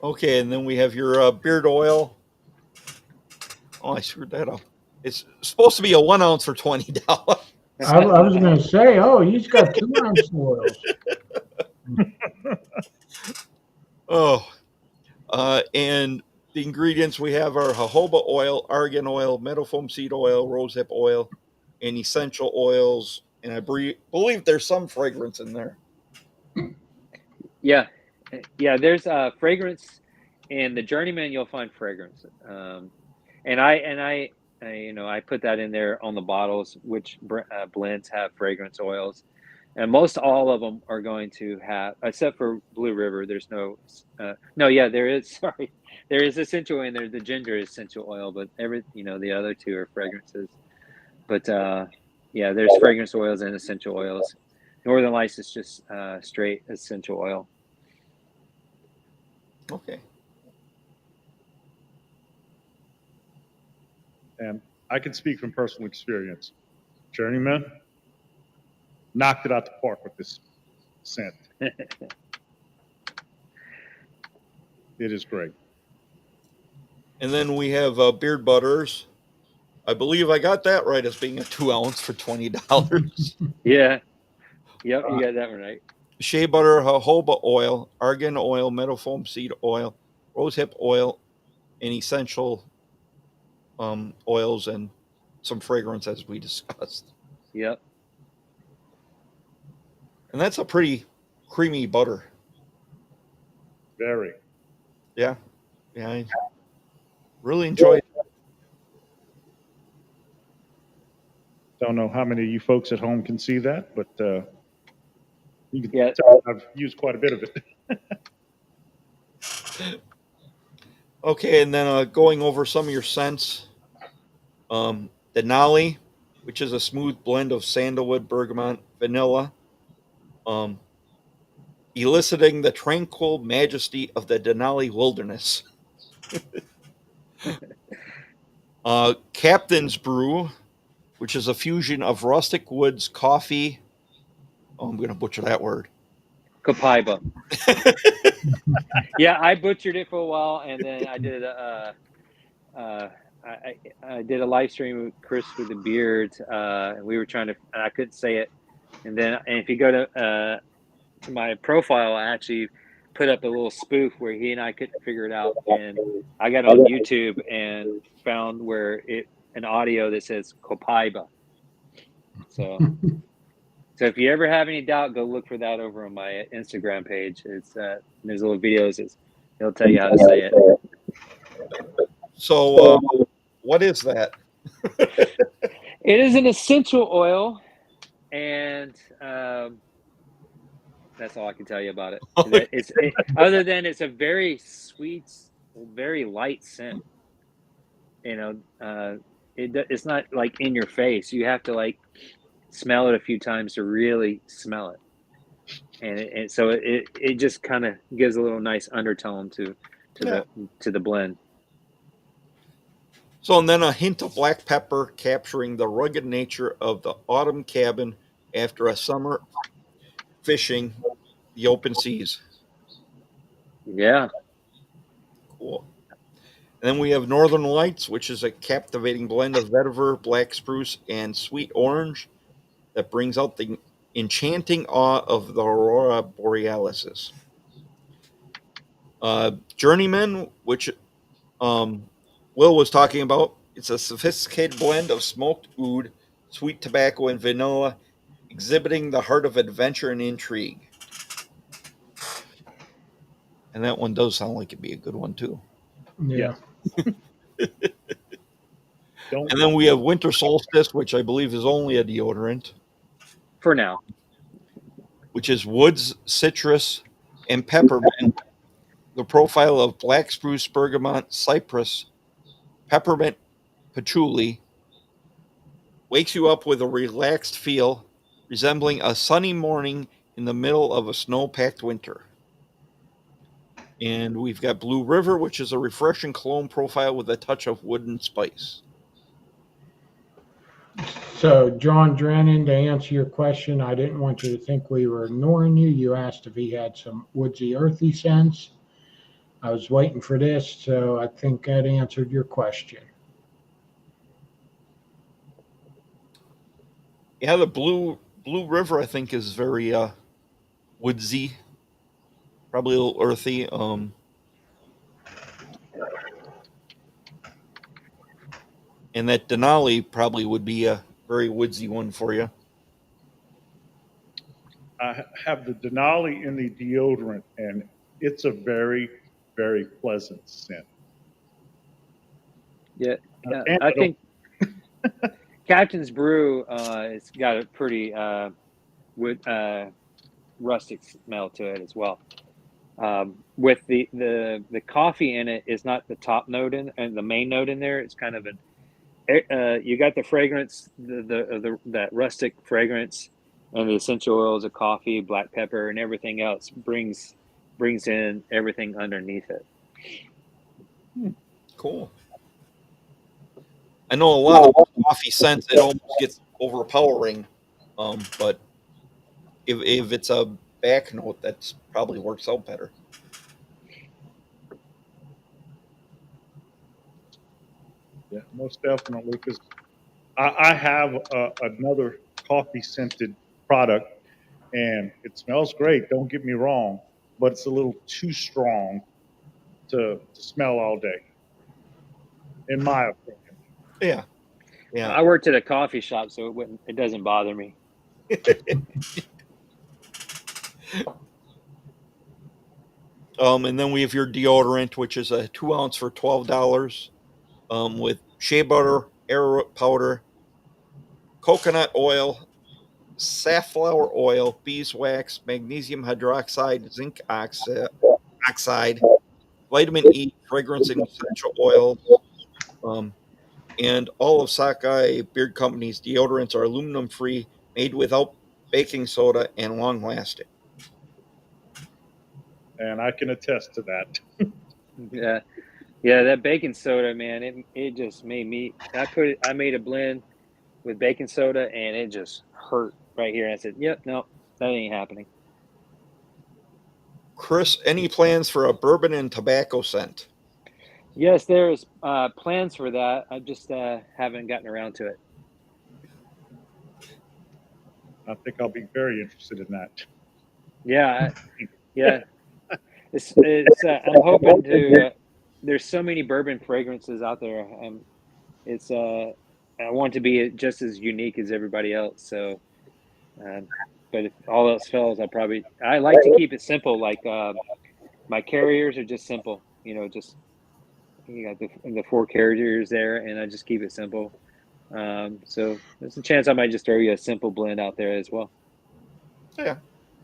Okay, and then we have your beard oil. Oh, I screwed that up. It's supposed to be a 1 ounce for $20. I was going to say, oh, he's got 2 ounce oils. Oh, and the ingredients we have are jojoba oil, argan oil, meadow foam seed oil, rosehip oil, and essential oils. And I believe there's some fragrance in there. Yeah, yeah. There's fragrance in the Journeyman. You'll find fragrance, and I put that in there on the bottles, which blends have fragrance oils, and most all of them are going to have, except for Blue River. There's no. Yeah, there is. Sorry, there is essential in there. The ginger is essential oil, but the other two are fragrances. But yeah, there's fragrance oils and essential oils. Northern Lights is just straight essential oil. Okay. And I can speak from personal experience. Journeyman knocked it out the park with this scent. It is great. And then we have beard butters. I believe I got that right as being a 2 ounce for $20. Yeah. Yep, you got that one right. Shea butter, jojoba oil, argan oil, meadow foam seed oil, rosehip oil, and essential oils, and some fragrance as we discussed. Yep. And that's a pretty creamy butter. Very. Yeah. Yeah. I really enjoy it. Don't know how many of you folks at home can see that, but you can Yeah. tell I've used quite a bit of it. Okay, and then going over some of your scents. Denali, which is a smooth blend of sandalwood, bergamot, vanilla, eliciting the tranquil majesty of the Denali wilderness. Captain's Brew, which is a fusion of rustic woods, coffee. Oh, I'm going to butcher that word. Copaiba. Yeah, I butchered it for a while, and then I did I did a live stream with Chris with the beard, and we were trying to, and I couldn't say it. And if you go to my profile, I actually put up a little spoof where he and I couldn't figure it out, and I got on YouTube and found an audio that says Copaiba. So if you ever have any doubt, go look for that over on my Instagram page. It's there's little videos. It'll tell you how to say it. So, what is that? It is an essential oil, and that's all I can tell you about it. Other than it's a very sweet, very light scent. It's not like in your face. You have to like smell it a few times to really smell it. and so it just kind of gives a little nice undertone to the blend. So, and then a hint of black pepper, capturing the rugged nature of the autumn cabin after a summer fishing the open seas. Yeah. Cool. And then we have Northern Lights, which is a captivating blend of vetiver, black spruce, and sweet orange that brings out the enchanting awe of the aurora borealis. Journeyman, which Will was talking about, it's a sophisticated blend of smoked oud, sweet tobacco, and vanilla, exhibiting the heart of adventure and intrigue. And that one does sound like it'd be a good one too. Yeah. And then we have Winter Solstice, which I believe is only a deodorant. For now. Which is woods, citrus, and peppermint. The profile of black spruce, bergamot, cypress, peppermint, patchouli wakes you up with a relaxed feel, resembling a sunny morning in the middle of a snow-packed winter. And we've got Blue River, which is a refreshing cologne profile with a touch of wood and spice. So, John Drennan, to answer your question, I didn't want you to think we were ignoring you. You asked if he had some woodsy, earthy scents. I was waiting for this, so I think that answered your question. Yeah, the Blue River, I think, is very woodsy, probably a little earthy. And that Denali probably would be a very woodsy one for you. I have the Denali in the deodorant, and it's a very, very pleasant scent. Yeah, I think Captain's Brew it's got a pretty wood rustic smell to it as well. With the coffee in it is not the top note and the main note in there. It's kind of you got the fragrance, that rustic fragrance, and the essential oils of coffee, black pepper, and everything else brings in everything underneath it. Cool. I know a lot of coffee scents, it almost gets overpowering, but if it's a back note, that probably works out better. Yeah, most definitely. Because I have another coffee scented product, and it smells great. Don't get me wrong, but it's a little too strong to smell all day, in my opinion. Yeah. Yeah. I worked at a coffee shop, so it doesn't bother me. And then we have your deodorant, which is a 2 ounce for $12, with shea butter, arrowroot powder, coconut oil, safflower oil, beeswax, magnesium hydroxide, zinc oxide, vitamin E, fragrance and essential oil. And all of Sockeye Beard Company's deodorants are aluminum free, made without baking soda, and long lasting. And I can attest to that. Yeah, that baking soda, man, it just made me. I made a blend with baking soda, and it just hurt right here. And I said, "Yep, no, that ain't happening." Chris, any plans for a bourbon and tobacco scent? Yes, there's plans for that. I just haven't gotten around to it. I think I'll be very interested in that. Yeah, yeah. I'm hoping to. There's so many bourbon fragrances out there. I want to be just as unique as everybody else. So, but if all else fails, I like to keep it simple. Like my carriers are just simple. Just you got the 4 carriers there, and I just keep it simple. So there's a chance I might just throw you a simple blend out there as well. Yeah.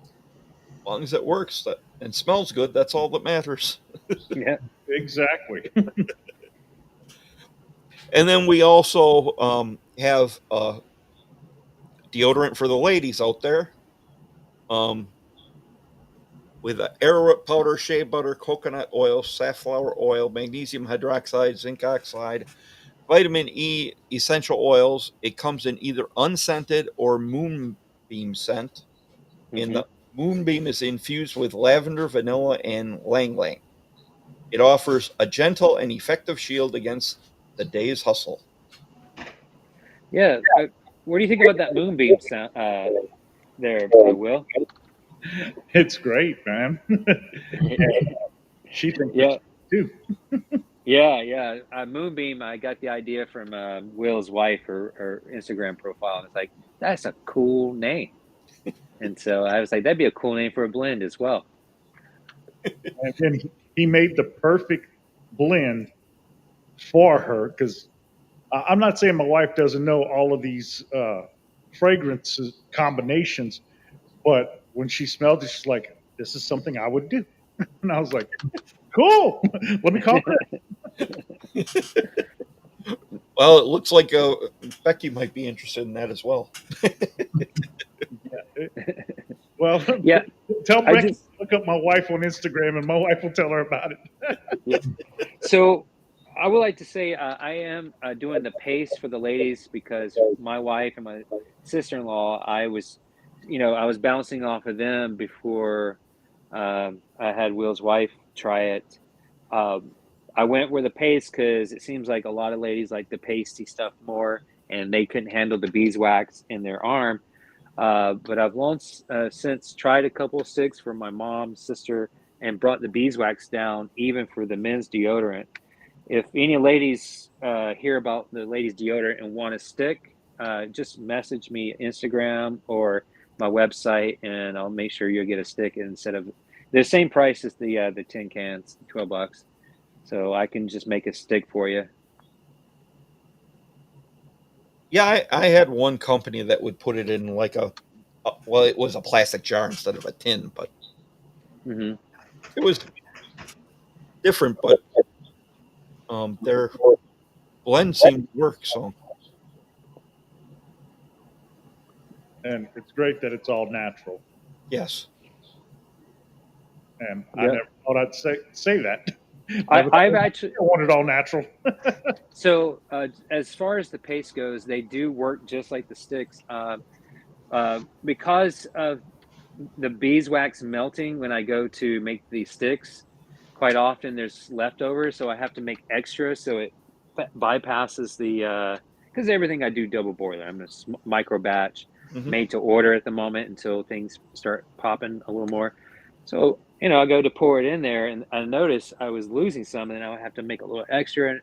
As long as it works and smells good, that's all that matters. Yeah. Exactly. And then we also have deodorant for the ladies out there. with arrowroot powder, shea butter, coconut oil, safflower oil, magnesium hydroxide, zinc oxide, vitamin E, essential oils. It comes in either unscented or moonbeam scent. And the moonbeam is infused with lavender, vanilla, and lang lang. It offers a gentle and effective shield against the day's hustle. Yeah. What do you think about that moonbeam sound there, Will? It's great, man. She thinks Yeah. it's too. Yeah. Moonbeam, I got the idea from Will's wife, her Instagram profile. And it's like, that's a cool name. And so I was like, that'd be a cool name for a blend as well. And then he made the perfect blend for her because I'm not saying my wife doesn't know all of these fragrances combinations, but when she smelled it, she's like, "This is something I would do," and I was like, "Cool, let me call her." Well, it looks like Becky might be interested in that as well. Well, Yeah. tell Becky to look up my wife on Instagram, and my wife will tell her about it. Yeah. So I would like to say I am doing the paste for the ladies because my wife and my sister-in-law, I was bouncing off of them before I had Will's wife try it. I went with the paste because it seems like a lot of ladies like the pasty stuff more, and they couldn't handle the beeswax in their arm. But I've since tried a couple of sticks for my mom, sister, and brought the beeswax down even for the men's deodorant. If any ladies hear about the ladies deodorant and want a stick, just message me Instagram or my website, and I'll make sure you'll get a stick instead of the same price as the tin cans, $12. So I can just make a stick for you. Yeah, I had one company that would put it in like well, it was a plastic jar instead of a tin, but it was different. But their blend seemed to work. So, And it's great that it's all natural. yes. And I never thought I'd say that. I've actually want it all natural. So as far as the paste goes, they do work just like the sticks. Because of the beeswax melting when I go to make these sticks, quite often there's leftovers, so I have to make extra so it bypasses the because everything I do double boiler. I'm a micro batch made to order at the moment until things start popping a little more. So I go to pour it in there, and I noticed I was losing some, and I would have to make a little extra.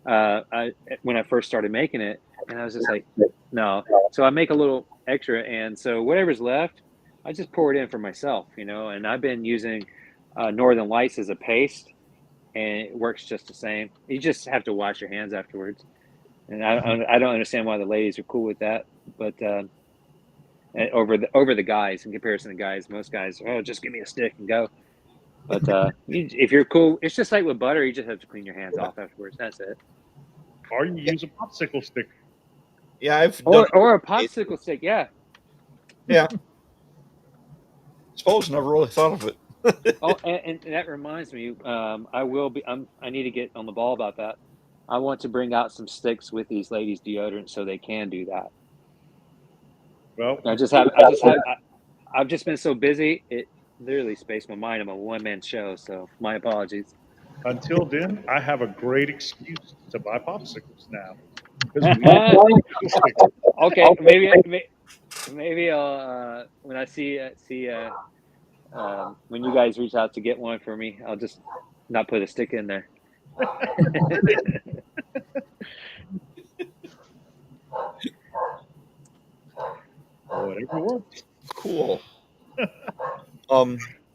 When I first started making it, and I was just like, no. So I make a little extra, and so whatever's left, I just pour it in for myself, and I've been using Northern Lights as a paste, and it works just the same. You just have to wash your hands afterwards, and I don't understand why the ladies are cool with that, but over the guys, in comparison to guys, most guys, just give me a stick and go. But if you're cool, it's just like with butter, you just have to clean your hands off afterwards. That's it. Or you use a popsicle stick. Yeah, I've or a popsicle stick. Yeah. Yeah. Suppose never really thought of it. Oh, and that reminds me, I need to get on the ball about that. I want to bring out some sticks with these ladies deodorant so they can do that. Well, I've just been so busy, it literally spaced my mind. I'm a one-man show, so my apologies. Until then, I have a great excuse to buy popsicles now. Okay, maybe I'll when I see when you guys reach out to get one for me, I'll just not put a stick in there. Whatever works. Cool.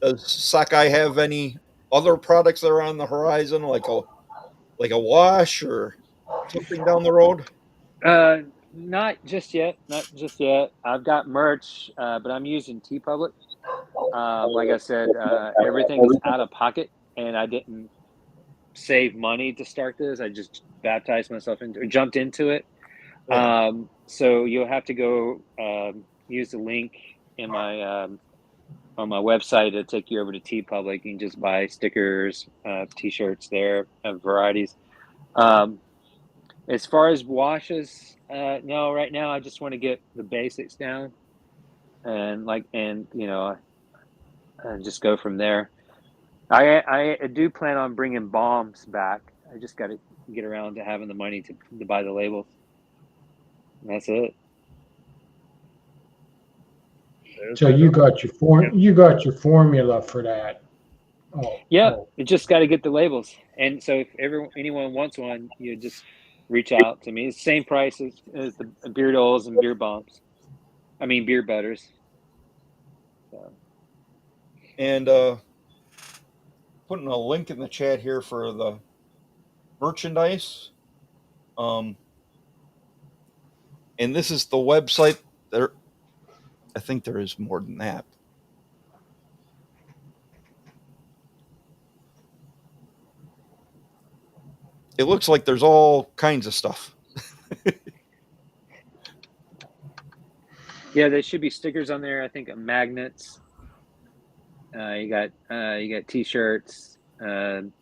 Does Sockeye have any other products that are on the horizon, like a wash or something down the road? Not just yet. Not just yet. I've got merch, but I'm using TeePublic. Like I said, everything is out of pocket, and I didn't save money to start this. I just baptized myself jumped into it. So you'll have to go use the link in my on my website, it'll take you over to TeePublic. You can just buy stickers, T-shirts there, varieties. As far as washes, no, right now I just want to get the basics down, and just go from there. I do plan on bringing bombs back. I just got to get around to having the money to buy the labels. And that's it. So you got your formula for that. Oh, Yeah, oh. you just got to get the labels. And so if anyone wants one, you just reach out to me. It's the same price as the beard oils and beer bombs. I mean, beer butters. So. And putting a link in the chat here for the merchandise. And this is the website. There, I think there is more than that. It looks like there's all kinds of stuff. Yeah, there should be stickers on there. I think magnets. You got T-shirts. You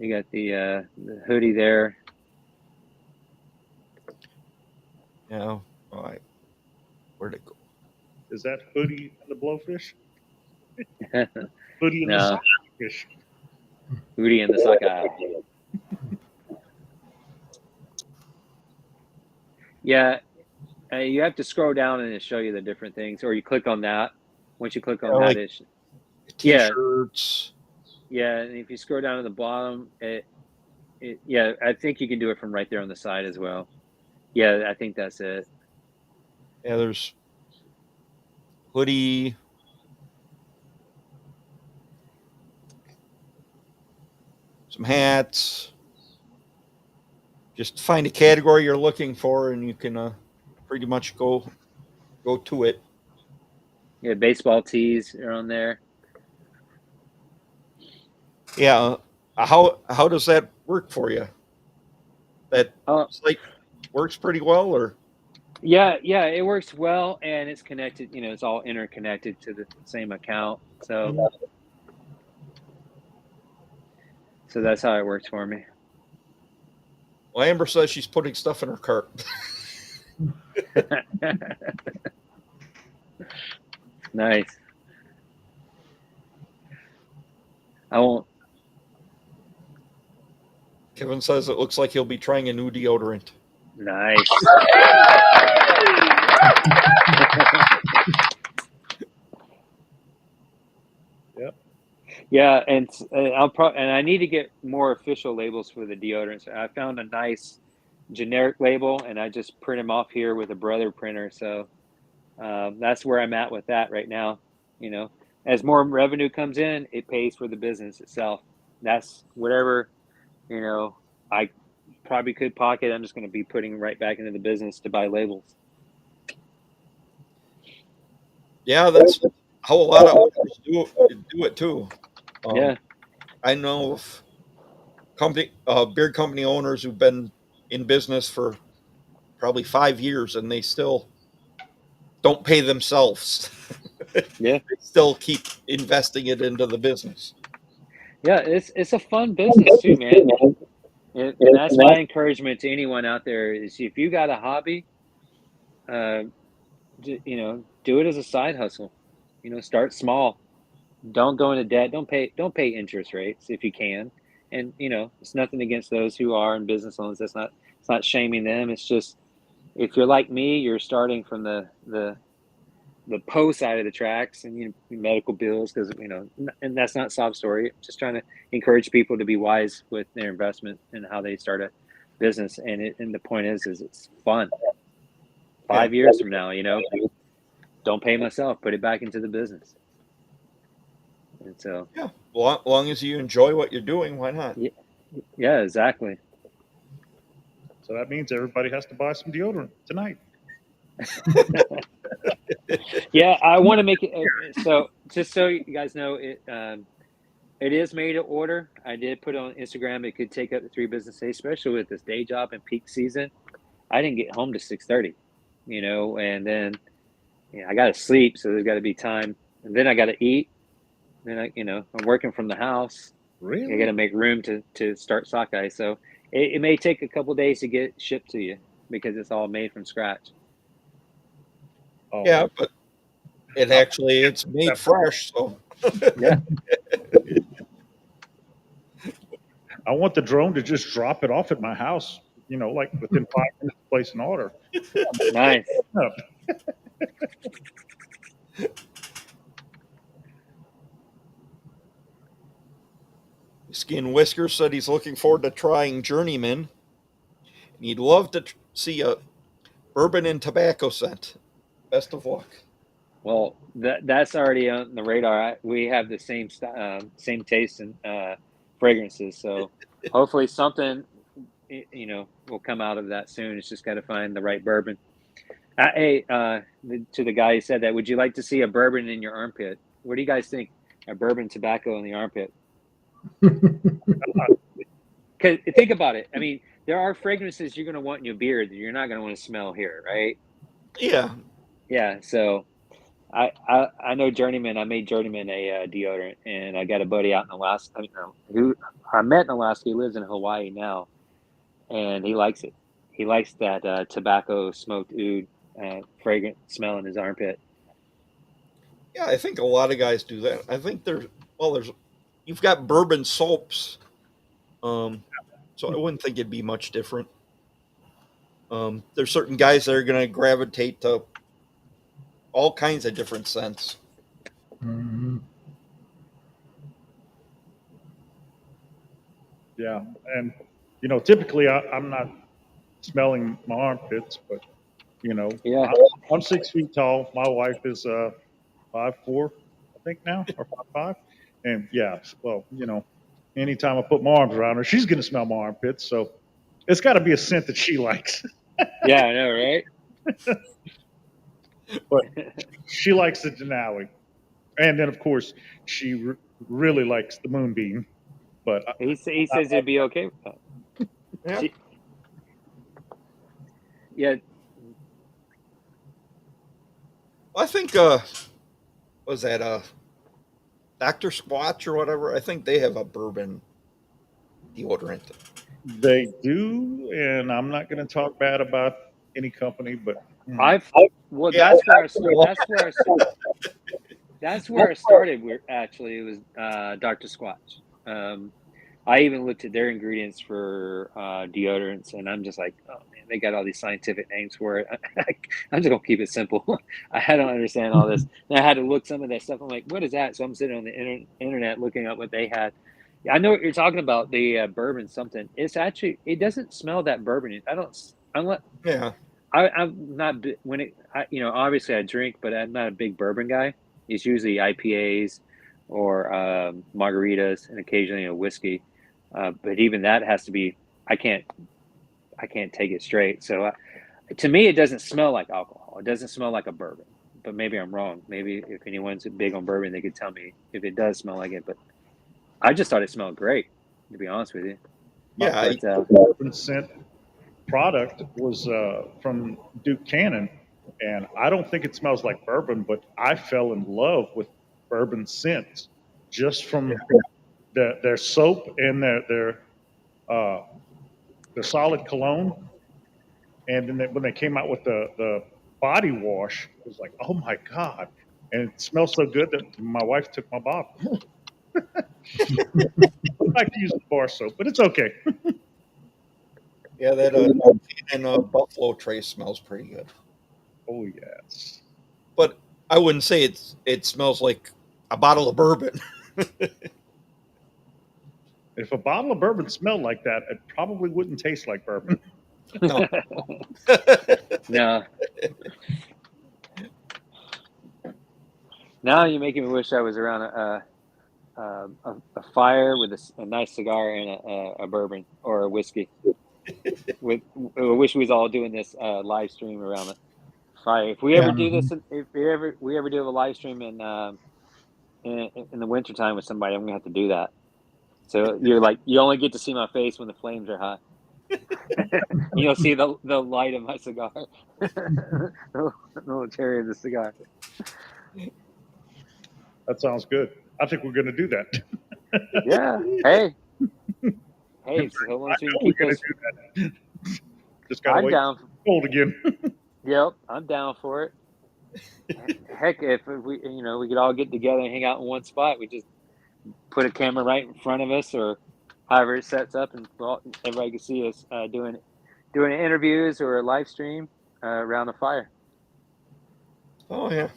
got the hoodie there. Yeah. All right. Where'd it go? Is that hoodie and the blowfish? Hoodie and No. the fish. Hoodie and the Sockeye. Yeah, you have to scroll down and it'll show you the different things, or you click on that. Once you click on that, like it's T-shirts. Yeah, and if you scroll down to the bottom, yeah, I think you can do it from right there on the side as well. Yeah, I think that's it. Yeah, there's hoodie. Some hats. Just find a category you're looking for, and you can pretty much go to it. Yeah, baseball tees are on there. Yeah. How does that work for you? That site works pretty well, or? Yeah, it works well, and it's connected. It's all interconnected to the same account. So that's how it works for me. Well, Amber says she's putting stuff in her cart. Nice. I won't. Kevin says it looks like he'll be trying a new deodorant. Nice. Yep. Yeah, and I need to get more official labels for the deodorants. I found a nice generic label, and I just print them off here with a Brother printer. So that's where I'm at with that right now. As more revenue comes in, it pays for the business itself. That's whatever, I probably could pocket. I'm just going to be putting right back into the business to buy labels. Yeah, that's how a lot of owners do it too. Yeah. I know of beer company owners who've been in business for probably 5 years, and they still don't pay themselves. Yeah. They still keep investing it into the business. Yeah, it's a fun business too, man. And that's my encouragement to anyone out there is if you got a hobby, do it as a side hustle. Start small. Don't go into debt. Don't pay interest rates if you can. And it's nothing against those who are in business loans. It's not shaming them. It's just if you're like me, you're starting from the post side of the tracks and medical bills because and that's not sob story. I'm just trying to encourage people to be wise with their investment and how they start a business. And the point is it's fun. 5 years from now, don't pay myself, put it back into the business. And so yeah, well, as long as you enjoy what you're doing, why not? Yeah, exactly. So that means everybody has to buy some deodorant tonight. Yeah, I want to make it so just so you guys know it is made to order. I did put it on Instagram. It could take up to 3 business days, especially with this day job and peak season. I didn't get home to 6:30, and then I got to sleep, so there's got to be time and then I got to eat. Then I'm working from the house. I got Really? to make room to start Sockeye. So it may take a couple days to get shipped to you because it's all made from scratch. Oh, Yeah, but it's made fresh, so Yeah. I want the drone to just drop it off at my house, like within 5 minutes to place an order. Nice. Skin Whisker said he's looking forward to trying Journeyman. And he'd love to see a bourbon and tobacco scent. Best of luck. Well, that's already on the radar. We have the same taste and fragrances. So hopefully something will come out of that soon. It's just got to find the right bourbon. Hey, to the guy who said that, would you like to see a bourbon in your armpit? What do you guys think? A bourbon tobacco in the armpit? Because think about it. I mean, there are fragrances you're going to want in your beard that you're not going to want to smell here, right? Yeah. Yeah. So I know Journeyman. I made Journeyman a deodorant, and I got a buddy out in Alaska who I met in Alaska. He lives in Hawaii now, and he likes it. He likes that tobacco smoked oud fragrant smell in his armpit. Yeah, I think a lot of guys do that. I think you've got bourbon soaps. So I wouldn't think it'd be much different. There's certain guys that are going to gravitate to all kinds of different scents. Mhm. Yeah, and typically I'm not smelling my armpits, but Yeah. I'm 6 feet tall. My wife is 5'4", I think now, or 5'5", and yeah, well, anytime I put my arms around her, she's gonna smell my armpits, so it's got to be a scent that she likes. Yeah, I know, right? But she likes the Denali, and then of course she really likes the Moonbeam. But He says it'd be okay with that. Yeah. Yeah. I think was that Dr. Squatch or whatever? I think they have a bourbon deodorant. they do, and I'm not going to talk bad about any company, but Well, Yeah, that's where I started. Actually, it was Dr. Squatch. I even looked at their ingredients for deodorants, and I'm just like, oh man, they got all these scientific names for it. I'm just gonna keep it simple. I don't understand all this. And I had to look some of that stuff. I'm like, what is that? So I'm sitting on the internet looking up what they had. I know what you're talking about. The bourbon something. It doesn't smell that bourbon. Yeah. I'm not obviously I drink, but I'm not a big bourbon guy. It's usually IPAs or margaritas and occasionally a whiskey. But even that has to be. I can't take it straight. So to me, it doesn't smell like alcohol. It doesn't smell like a bourbon. But maybe I'm wrong. Maybe if anyone's big on bourbon, they could tell me if it does smell like it. But I just thought it smelled great, to be honest with you. Yeah. the bourbon scent product was from Duke Cannon, and I don't think it smells like bourbon, but I fell in love with bourbon scents just from their soap and their solid cologne. And then when they came out with the body wash, it was like, oh my God. And it smells so good that my wife took my bottle. I like to use the bar soap, but it's okay. Yeah, that Buffalo Trace smells pretty good. Oh, yes. But I wouldn't say it smells like a bottle of bourbon. If a bottle of bourbon smelled like that, it probably wouldn't taste like bourbon. No. No. Now you're making me wish I was around a fire with a nice cigar and a bourbon or a whiskey. I wish we was all doing this live stream around the fire. If we ever do this, if we ever do a live stream in the wintertime with somebody, I'm gonna have to do that. So you only get to see my face when the flames are high. You'll see the light of my cigar, the little cherry of the cigar. That sounds good. I think we're going to do that. Yeah. Hey. Hey, so long as we can We're keep going to us. do that. Just got to I'm wait. down. Cold again. Yep, I'm down for it. Heck, if we, we could all get together and hang out in one spot. We just put a camera right in front of us, or however it sets up, and everybody can see us doing interviews or a live stream around the fire. Oh yeah.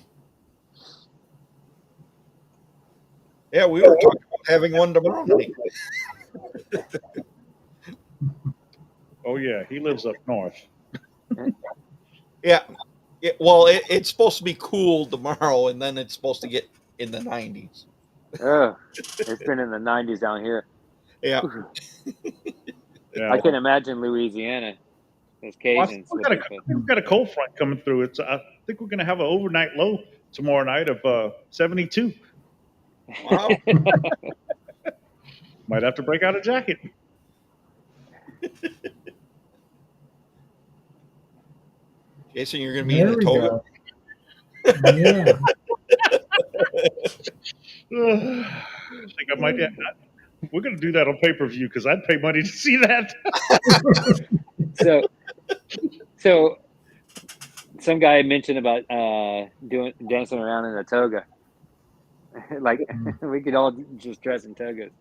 Yeah, we were talking about having one tomorrow night. Oh, yeah. He lives up north. Yeah. Well, it's supposed to be cool tomorrow, and then it's supposed to get in the 90s. Oh, it's been in the 90s down here. Yeah. Yeah. I can imagine Louisiana. Those Cajuns. We've got a cold front coming through. I think we're going to have an overnight low tomorrow night of 72. Wow. Might have to break out a jacket. Jason, you're going to be in There a we toga? go. Yeah. I think I might. We're going to do that on pay-per-view because I'd pay money to see that. So some guy mentioned about dancing around in a toga. Like we could all just dress in togas.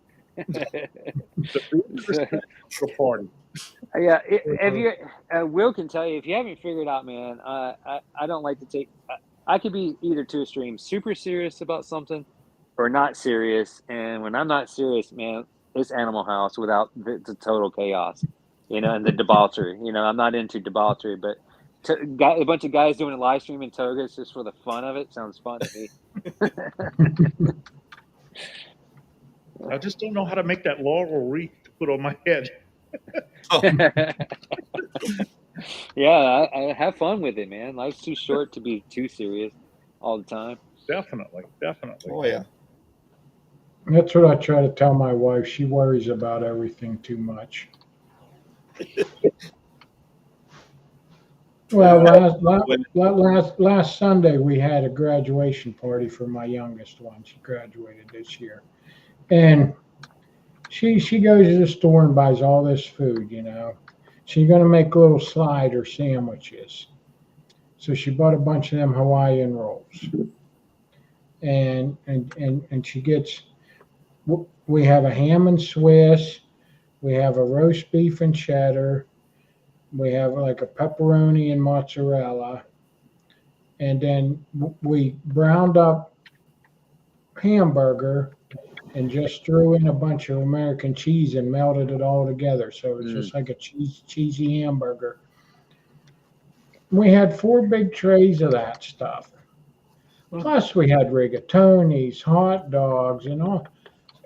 Party. Yeah, if you Will can tell you if you haven't figured out, man. I don't like to take. I could be either two extremes: super serious about something, or not serious. And when I'm not serious, man, it's Animal House without the total chaos, and the debauchery. I'm not into debauchery, but a bunch of guys doing a live stream in togas just for the fun of it sounds fun to me. I just don't know how to make that laurel wreath to put on my head. Yeah, I have fun with it, man. Life's too short to be too serious all the time. Definitely. Oh, yeah. That's what I try to tell my wife. She worries about everything too much. Well, last Sunday we had a graduation party for my youngest one. She graduated this year, and she goes to the store and buys all this food. She's going to make little slider sandwiches, so she bought a bunch of them Hawaiian rolls, and she gets. We have a ham and Swiss, we have a roast beef and cheddar. We have like a pepperoni and mozzarella, and then we browned up hamburger and just threw in a bunch of American cheese and melted it all together. So it's just like a cheesy hamburger. We had 4 big trays of that stuff. Plus we had rigatonis, hot dogs, and all.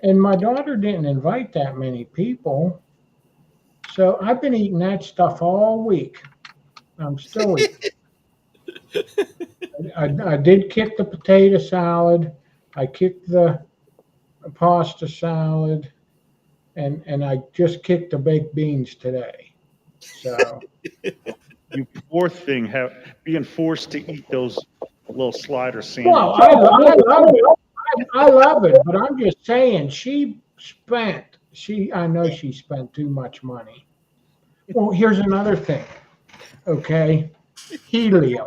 And my daughter didn't invite that many people. So I've been eating that stuff all week. I'm still eating. I did kick the potato salad. I kicked the pasta salad, and I just kicked the baked beans today. So you poor thing, being forced to eat those little slider sandwiches. Well, I love it. I love it, but I'm just saying I know she spent too much money. Well, here's another thing. Okay. Helium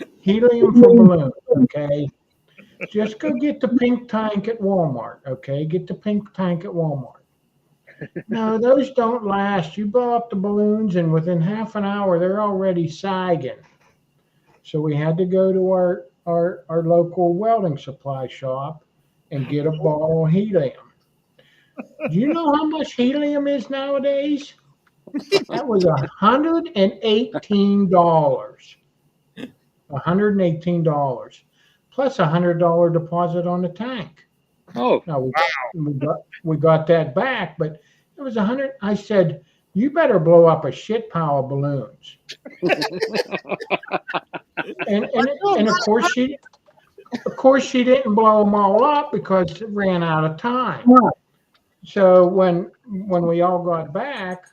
for balloons. Okay. Just go get the pink tank at Walmart. Okay. Get the pink tank at Walmart. No, those don't last. You blow up the balloons, and within half an hour, they're already sagging. So we had to go to our local welding supply shop and get a bottle of helium. Do you know how much helium is nowadays? That was $118. $118 plus $100 deposit on the tank. Oh, now we got that back, but it was $100. I said, you better blow up a shit pile of balloons. and of course she didn't blow them all up because it ran out of time. So when we all got back,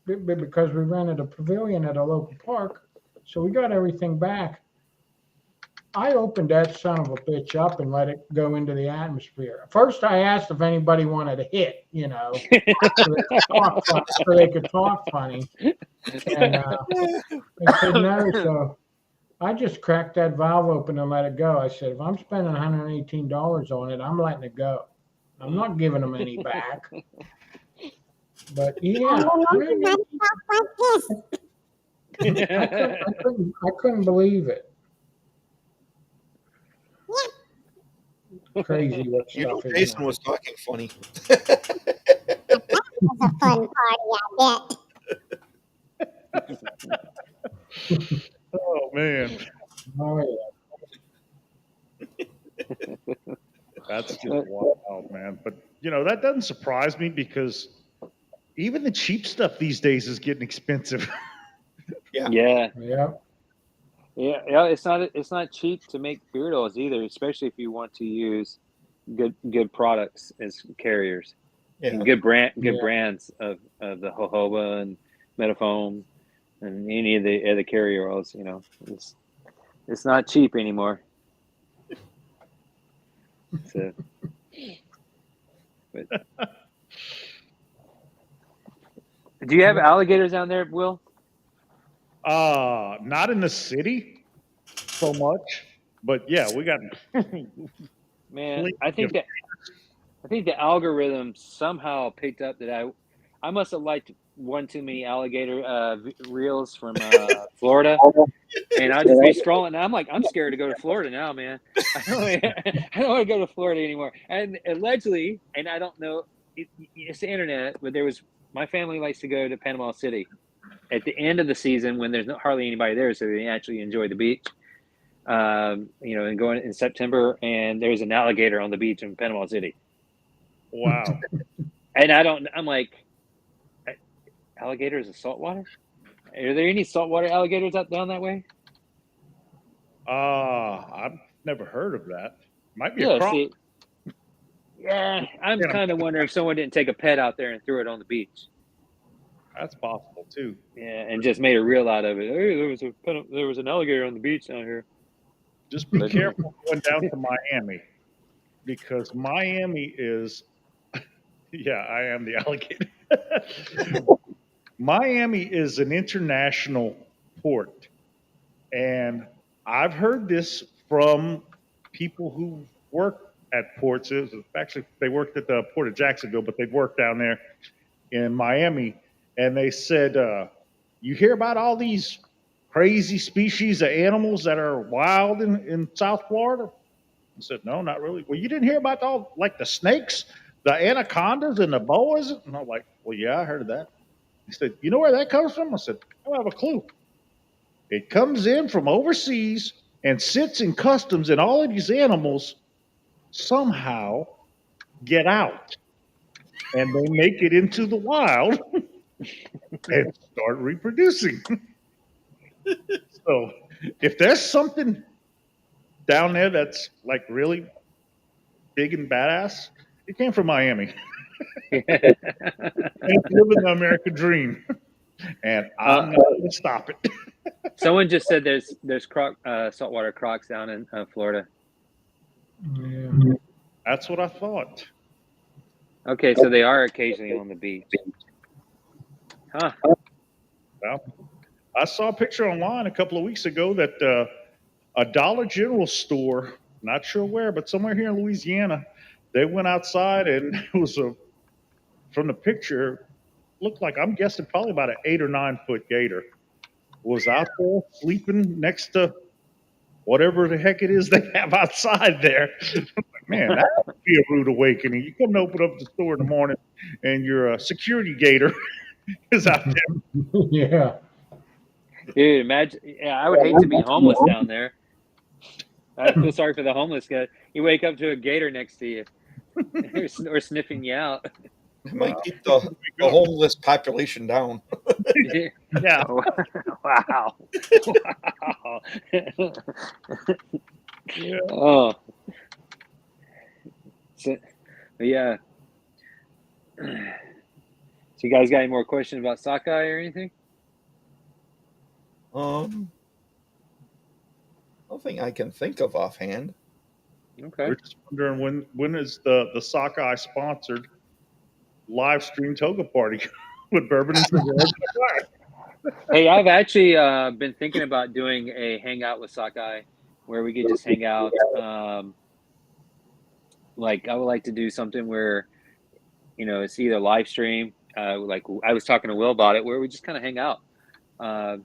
because we rented a pavilion at a local park, so we got everything back. I opened that son of a bitch up and let it go into the atmosphere. First, I asked if anybody wanted a hit, so they could talk funny. And they said no, so I just cracked that valve open and let it go. I said, if I'm spending $118 on it, I'm letting it go. I'm not giving them any back. But yeah, I couldn't believe it. Crazy what stuff is. Jason was talking funny. That was a fun party, I bet. Oh man, Oh yeah. that's just wild, man. But that doesn't surprise me because even the cheap stuff these days is getting expensive. Yeah. Yeah. Yeah. Yeah. It's not cheap to make beard oils either, especially if you want to use good products as carriers. Yeah. And good brands of the jojoba and metafoam and any of the other carrier oils. It's not cheap anymore. So, but, do you have alligators down there, Will? Not in the city so much, but yeah, we got. Man, I think the algorithm somehow picked up that I must have liked one too many alligator reels from Florida, and I'd just be scrolling. And I'm like, I'm scared to go to Florida now, man. I don't want to go to Florida anymore. And allegedly, and I don't know, it's the internet, but my family likes to go to Panama City at the end of the season when there's hardly anybody there, so they actually enjoy the beach. And going in September, and there's an alligator on the beach in Panama City. Wow. And I'm like, alligators are saltwater? Are there any saltwater alligators down that way? I've never heard of that. Might be a croc. I'm kind of wondering if someone didn't take a pet out there and threw it on the beach. That's possible too. Yeah, and just made a reel out of it. Hey, there was an alligator on the beach down here. Just be careful going down to Miami, because Miami is, yeah, I am the alligator. Miami is an international port, and I've heard this from people who work at ports. Actually, they worked at the port of Jacksonville, but they've worked down there in Miami, and they said, you hear about all these crazy species of animals that are wild in South Florida? I said, no, not really. Well, you didn't hear about all, like the snakes, the anacondas, and the boas? And I'm like, well, yeah, I heard of that. He said, you know where that comes from? I said, I don't have a clue. It comes in from overseas and sits in customs, and all of these animals somehow get out. And they make it into the wild and start reproducing. So if there's something down there that's like really big and badass, it came from Miami. It's living the American dream, and I'm not going to stop it. Someone just said there's saltwater crocs down in Florida. Yeah. That's what I thought. Okay, so they are occasionally on the beach. Huh. Well, I saw a picture online a couple of weeks ago that a Dollar General store, not sure where, but somewhere here in Louisiana, they went outside, and it was from the picture, looked like, I'm guessing probably about an 8 or 9 foot gator was out there sleeping next to whatever the heck it is they have outside there. Man, that would be a rude awakening. You come to open up the store in the morning, and your security gator is out there. Yeah. Dude, imagine. Yeah, I would hate to be homeless down there. I feel sorry for the homeless guy. You wake up to a gator next to you, or sniffing you out. It might keep the homeless population down. Yeah. Wow. Wow. Yeah. Oh. So, yeah. So you guys got any more questions about Sockeye or anything? Other Nothing I can think of offhand. Okay. We're just wondering when is the Sockeye sponsored live stream toga party with bourbon and cigars? Hey, I've actually been thinking about doing a hangout with Sockeye where we could just hang out. Like I would like to do something where, it's either live stream, like I was talking to Will about it, where we just kind of hang out. Uh,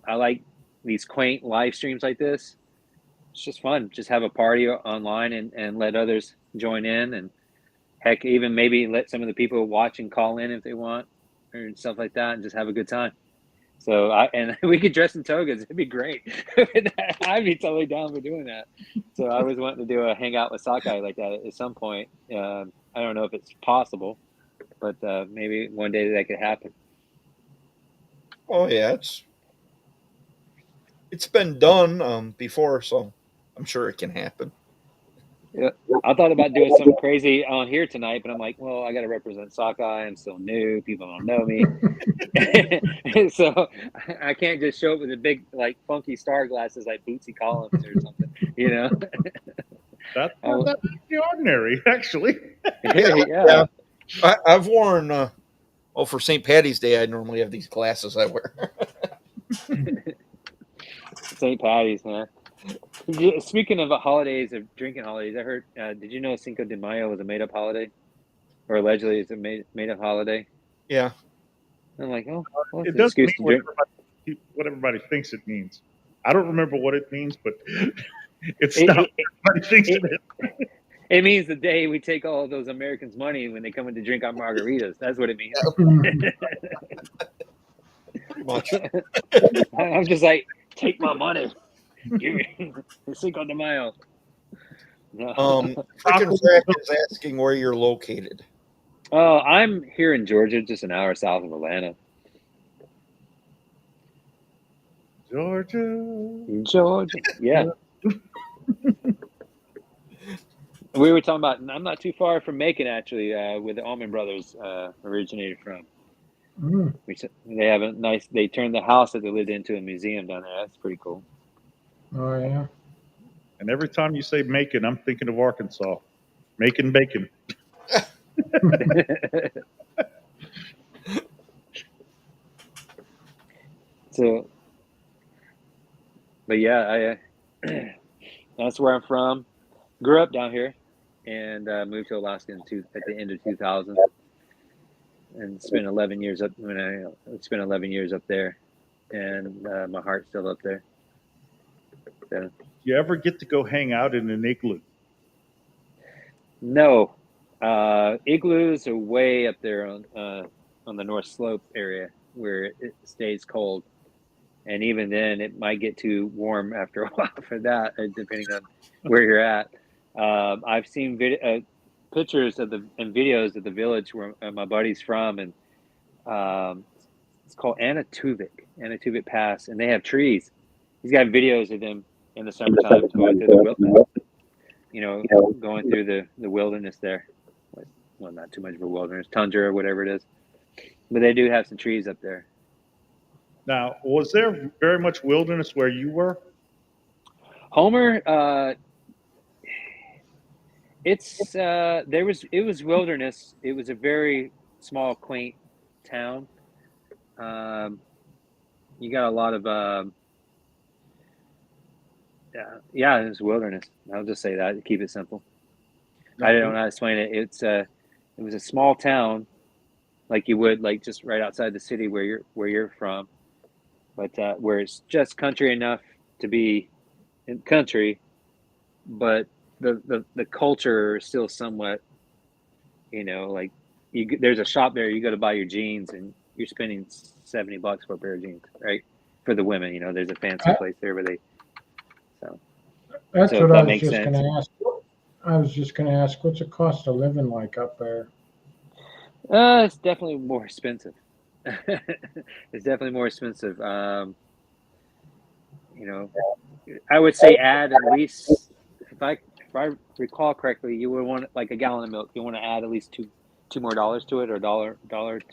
I like these quaint live streams like this. It's just fun. Just have a party online and let others join in, and heck, even maybe let some of the people watching call in if they want or stuff like that, and just have a good time. So we could dress in togas. It'd be great. I'd be totally down for doing that. So I was wanting to do a hangout with Sockeye like that at some point. I don't know if it's possible, but maybe one day that could happen. Oh yeah, it's been done before, so I'm sure it can happen. Yeah, I thought about doing something crazy on here tonight, but I'm like, well, I got to represent Sockeye. I'm still new. People don't know me. So I can't just show up with a big, like, funky star glasses like Bootsy Collins or something, That's not that the ordinary, actually. Yeah. I've worn, for St. Patty's Day, I normally have these glasses I wear. St. Patty's, man. Speaking of holidays, of drinking holidays, I heard, did you know Cinco de Mayo was a made-up holiday? Or allegedly it's a made-up holiday? Yeah. I'm like, oh, well, It it's an doesn't excuse mean to drink. what everybody thinks it means. I don't remember what it means, but it's not what everybody thinks it is. It means the day we take all of those Americans' money when they come in to drink our margaritas. That's what it means. Pretty much. I'm just like, take my money. Give me Cinco de Mayo. No. Freaking Frack is asking where you're located. Oh, I'm here in Georgia, just an hour south of Atlanta. Georgia. Yeah. We were talking about, I'm not too far from Macon, actually, where the Allman Brothers originated from. They have they turned the house that they lived into a museum down there. That's pretty cool. Oh, yeah. And every time you say Macon, I'm thinking of Arkansas. Macon bacon. So, but yeah, that's where I'm from. Grew up down here and moved to Alaska at the end of 2000 and spent 11 years up spent 11 years up there, and my heart's still up there. So, You ever get to go hang out in an igloo? no, igloos are way up there on the North Slope area where it stays cold, and even then it might get too warm after a while for that, depending on where you're at. I've seen pictures and videos of the village where my buddy's from, and it's called Anatuvik Pass, and they have trees. He's got videos of them in the summertime going through going through the wilderness there. Well, not too much of a wilderness, tundra or whatever it is, but they do have some trees up there. Now, was there very much wilderness where you were? Homer, it was wilderness. It was a very small, quaint town. You got a lot of yeah, it was wilderness. I'll just say that to keep it simple. I don't know how to explain it. It was a small town, like you would like just right outside the city where you're from, but where it's just country enough to be in country, but the culture is still somewhat, like there's a shop there. You go to buy your jeans, and you're spending $70 for a pair of jeans, right? For the women, there's a fancy place there where they. So That's so what that I was makes just sense. going to ask. I was just going to ask, what's the cost of living like up there? It's definitely more expensive. It's definitely more expensive. I would say add at least, if I recall correctly, you would want like a gallon of milk. You want to add at least two more dollars to it, or dollar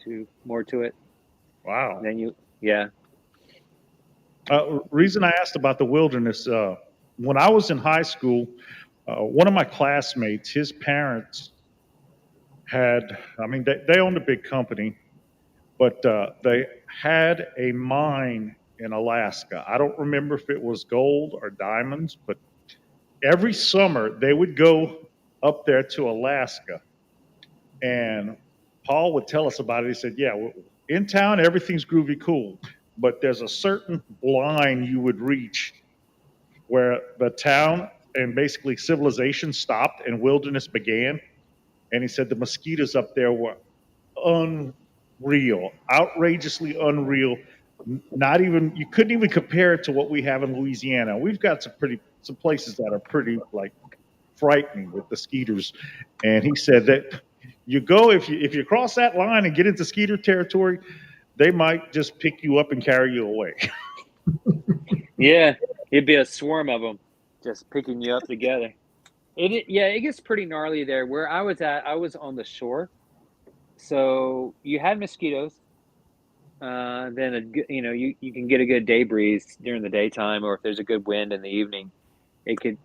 two more to it. Wow. And then yeah. Reason I asked about the wilderness, when I was in high school, one of my classmates, his parents had, I mean, they owned a big company, but they had a mine in Alaska. I don't remember if it was gold or diamonds, but every summer they would go up there to Alaska. And Paul would tell us about it. He said, yeah, in town, everything's groovy cool, but there's a certain line you would reach where the town and basically civilization stopped and wilderness began. And he said the mosquitoes up there were unreal, outrageously unreal. Not even, you couldn't even compare it to what we have in Louisiana. We've got some places that are pretty like frightening with the skeeters. And he said that you go, if you cross that line and get into skeeter territory, they might just pick you up and carry you away. Yeah, it'd be a swarm of them just picking you up together. It gets pretty gnarly there. Where I was at, I was on the shore, so you had mosquitoes. Then you can get a good day breeze during the daytime, or if there's a good wind in the evening, it could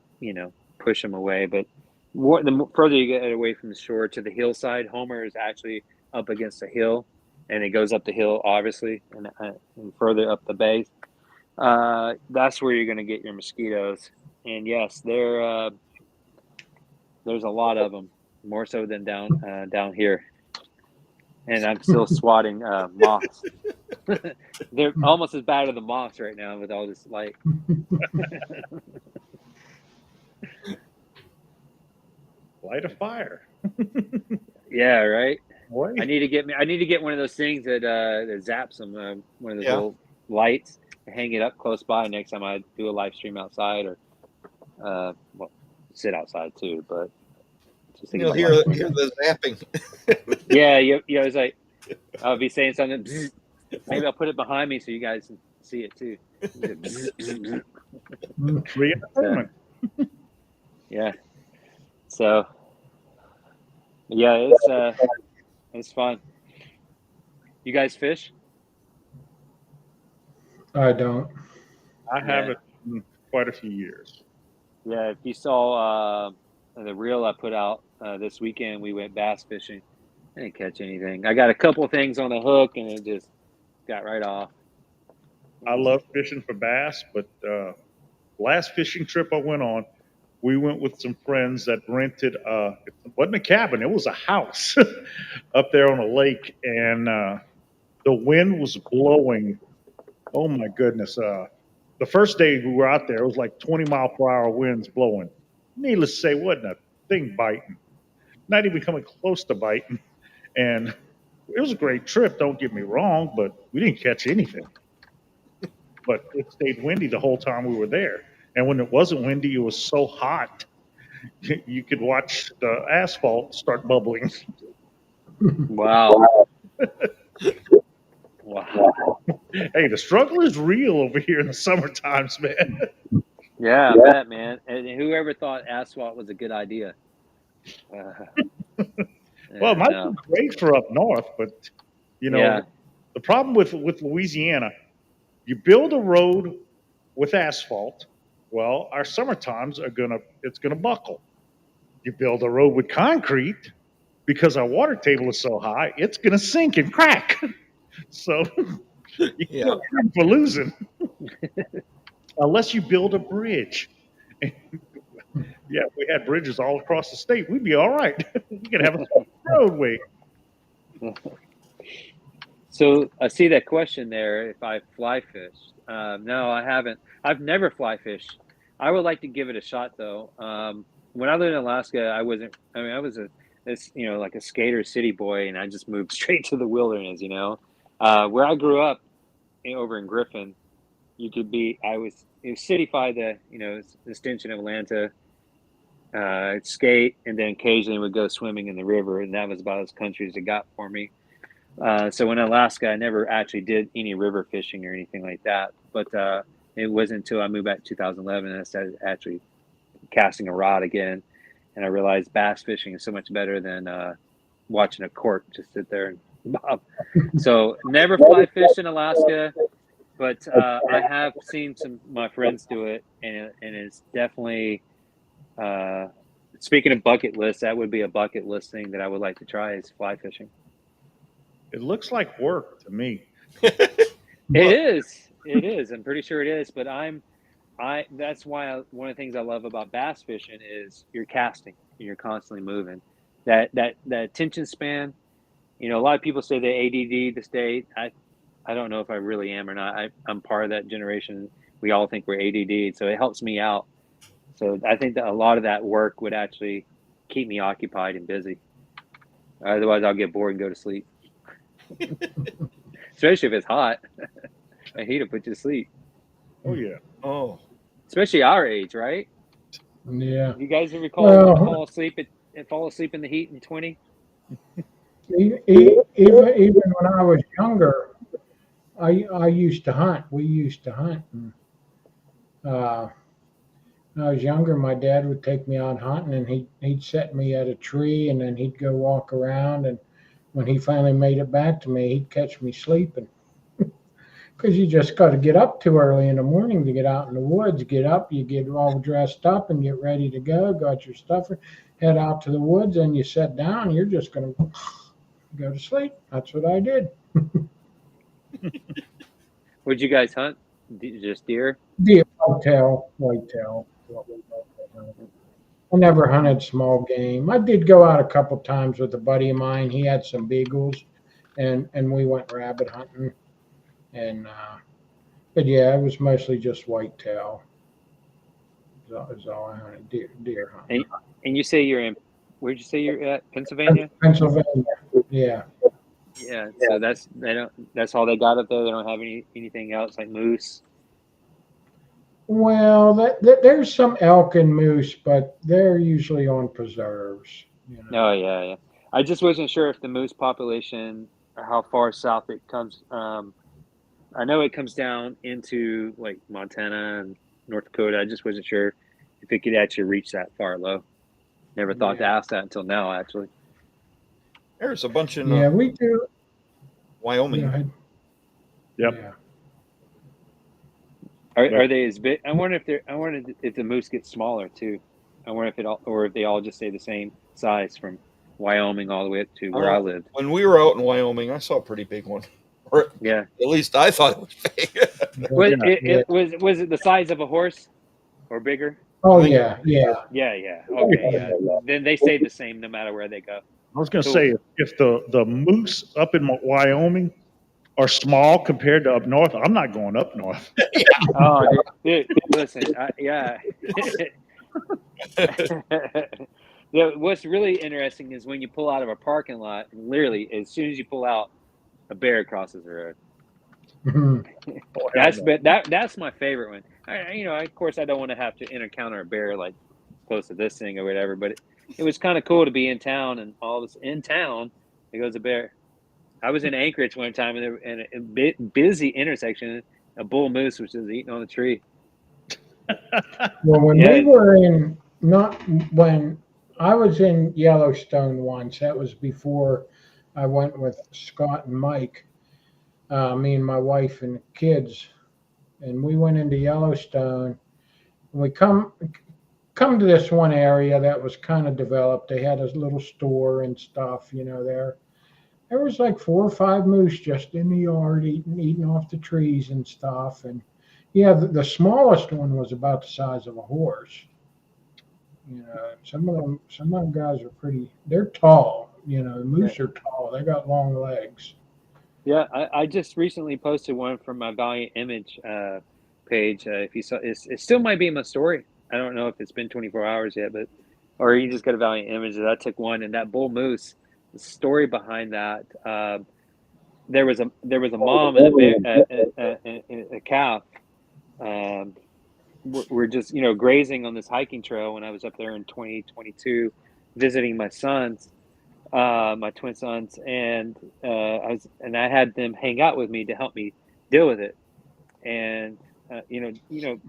push them away. But the further you get away from the shore to the hillside, Homer is actually up against a hill, and it goes up the hill obviously, and further up the base. That's where you're going to get your mosquitoes. And yes, there's a lot of them, more so than down here. And I'm still swatting moths. They're almost as bad as the moths right now with all this light. Light a fire. Yeah, right. Boy. I need to get one of those things that zaps them. One of those little lights. Hang it up close by next time I do a live stream outside, or sit outside too. But just you'll hear the zapping. Yeah, it's like I'll be saying something. Bzz. Maybe I'll put it behind me so you guys can see it too. Bzz, bzz, bzz. Yeah. So yeah, it's fun. You guys fish? I don't. I haven't in quite a few years. Yeah, if you saw the reel I put out this weekend, we went bass fishing. I didn't catch anything. I got a couple things on the hook, and it just got right off. I love fishing for bass, but last fishing trip I went on, we went with some friends that rented, it wasn't a cabin, it was a house up there on a lake, and the wind was blowing. Oh my goodness. The first day we were out there, it was like 20-mile-per-hour winds blowing. Needless to say, wasn't a thing biting. Not even coming close to biting. And it was a great trip, don't get me wrong, but we didn't catch anything. But it stayed windy the whole time we were there. And when it wasn't windy, it was so hot, you could watch the asphalt start bubbling. Wow. Wow. Hey, the struggle is real over here in the summer times, man. Yeah, I bet, man. And whoever thought asphalt was a good idea? Well, it might be great for up north, but the problem with Louisiana, you build a road with asphalt. Well, our summer times it's gonna buckle. You build a road with concrete, because our water table is so high, it's gonna sink and crack. So you're for losing, unless you build a bridge. Yeah, if we had bridges all across the state, we'd be all right. We could have a roadway. So I see that question there. If I fly fished, no, I haven't. I've never fly fished. I would like to give it a shot though. When I lived in Alaska, I was like a skater city boy, and I just moved straight to the wilderness. Where I grew up, over in Griffin, it was cityfied, the extension of Atlanta. Skate, and then occasionally would go swimming in the river, and that was about as country as it got for me. So in Alaska, I never actually did any river fishing or anything like that. But it wasn't until I moved back in 2011 and I started actually casting a rod again, and I realized bass fishing is so much better than watching a cork just sit there and bob. So never fly fish in Alaska. But I have seen some of my friends do it, and it's definitely. Speaking of bucket lists, that would be a bucket list thing that I would like to try is fly fishing. It looks like work to me. It is. I'm pretty sure it is. But that's why one of the things I love about bass fishing is you're casting. You're constantly moving. That attention span. A lot of people say they ADD this day. I don't know if I really am or not. I'm part of that generation. We all think we're ADD, so it helps me out. So I think that a lot of that work would actually keep me occupied and busy. Otherwise, I'll get bored and go to sleep. Especially if it's hot. A heat will put you to sleep. Oh yeah. Oh, Especially our age, right? Yeah. You guys recall Well, fall asleep in the heat in 20? even when I was younger, I used to hunt. We used to hunt. And, when I was younger, my dad would take me out hunting, and he'd set me at a tree, and then he'd go walk around. And when he finally made it back to me, he'd catch me sleeping. Because you just got to get up too early in the morning to get out in the woods. Get up, you get all dressed up and get ready to go. Got your stuff, head out to the woods, and you sit down. You're just going to go to sleep. That's what I did. What'd you guys hunt? Just deer? Deer, whitetail. I never hunted small game. I did go out a couple times with a buddy of mine. He had some beagles, and we went rabbit hunting. And but yeah, it was mostly just whitetail. That was all I hunted. Deer hunting. And you say you're in? Where'd you say you're at? Pennsylvania? Pennsylvania. Yeah. Yeah. So that's all they got up there. They don't have anything else like moose. Well, there's some elk and moose, but they're usually on preserves. Oh yeah. I just wasn't sure if the moose population or how far south it comes. I know it comes down into like Montana and North Dakota. I just wasn't sure if it could actually reach that far low. Never thought to ask that until now, actually. there's a bunch in we do. Wyoming. Go ahead. Yep. Yeah. Are they as big? I wonder if the moose gets smaller too. I wonder if they all just stay the same size from Wyoming all the way up to where I lived. When we were out in Wyoming, I saw a pretty big one. Or Yeah. at least I thought it was big. Was it the size of a horse or bigger? Oh yeah. Yeah. Okay, yeah. Then they stay the same no matter where they go. I was going to say, if the moose up in Wyoming are small compared to up north, I'm not going up north. Oh, dude, listen, yeah. Yeah. What's really interesting is when you pull out of a parking lot, and literally, as soon as you pull out, a bear crosses the road. That's my favorite one. Of course, I don't want to have to encounter a bear like close to this thing or whatever, but it was kind of cool to be in town, and all this in town, there goes a bear. I was in Anchorage one time, and in a busy intersection, a bull moose was just eating on the tree. Well, when I was in Yellowstone once, that was before I went with Scott and Mike, me and my wife and kids, and we went into Yellowstone. And we come to this one area that was kind of developed. They had a little store and stuff, there. There was like 4 or 5 moose just in the yard eating off the trees and stuff. And yeah, the smallest one was about the size of a horse. Some of them guys are they're tall. The moose are tall. They got long legs. Yeah, I just recently posted one from my Valiant Image page. If you saw, it still might be in my story. I don't know if it's been 24 hours yet, or you just got a Valiant Image. I took one, and that bull moose. The story behind that, there was a mom and a calf. We're just grazing on this hiking trail when I was up there in 2022, visiting my sons, my twin sons, and I had them hang out with me to help me deal with it, and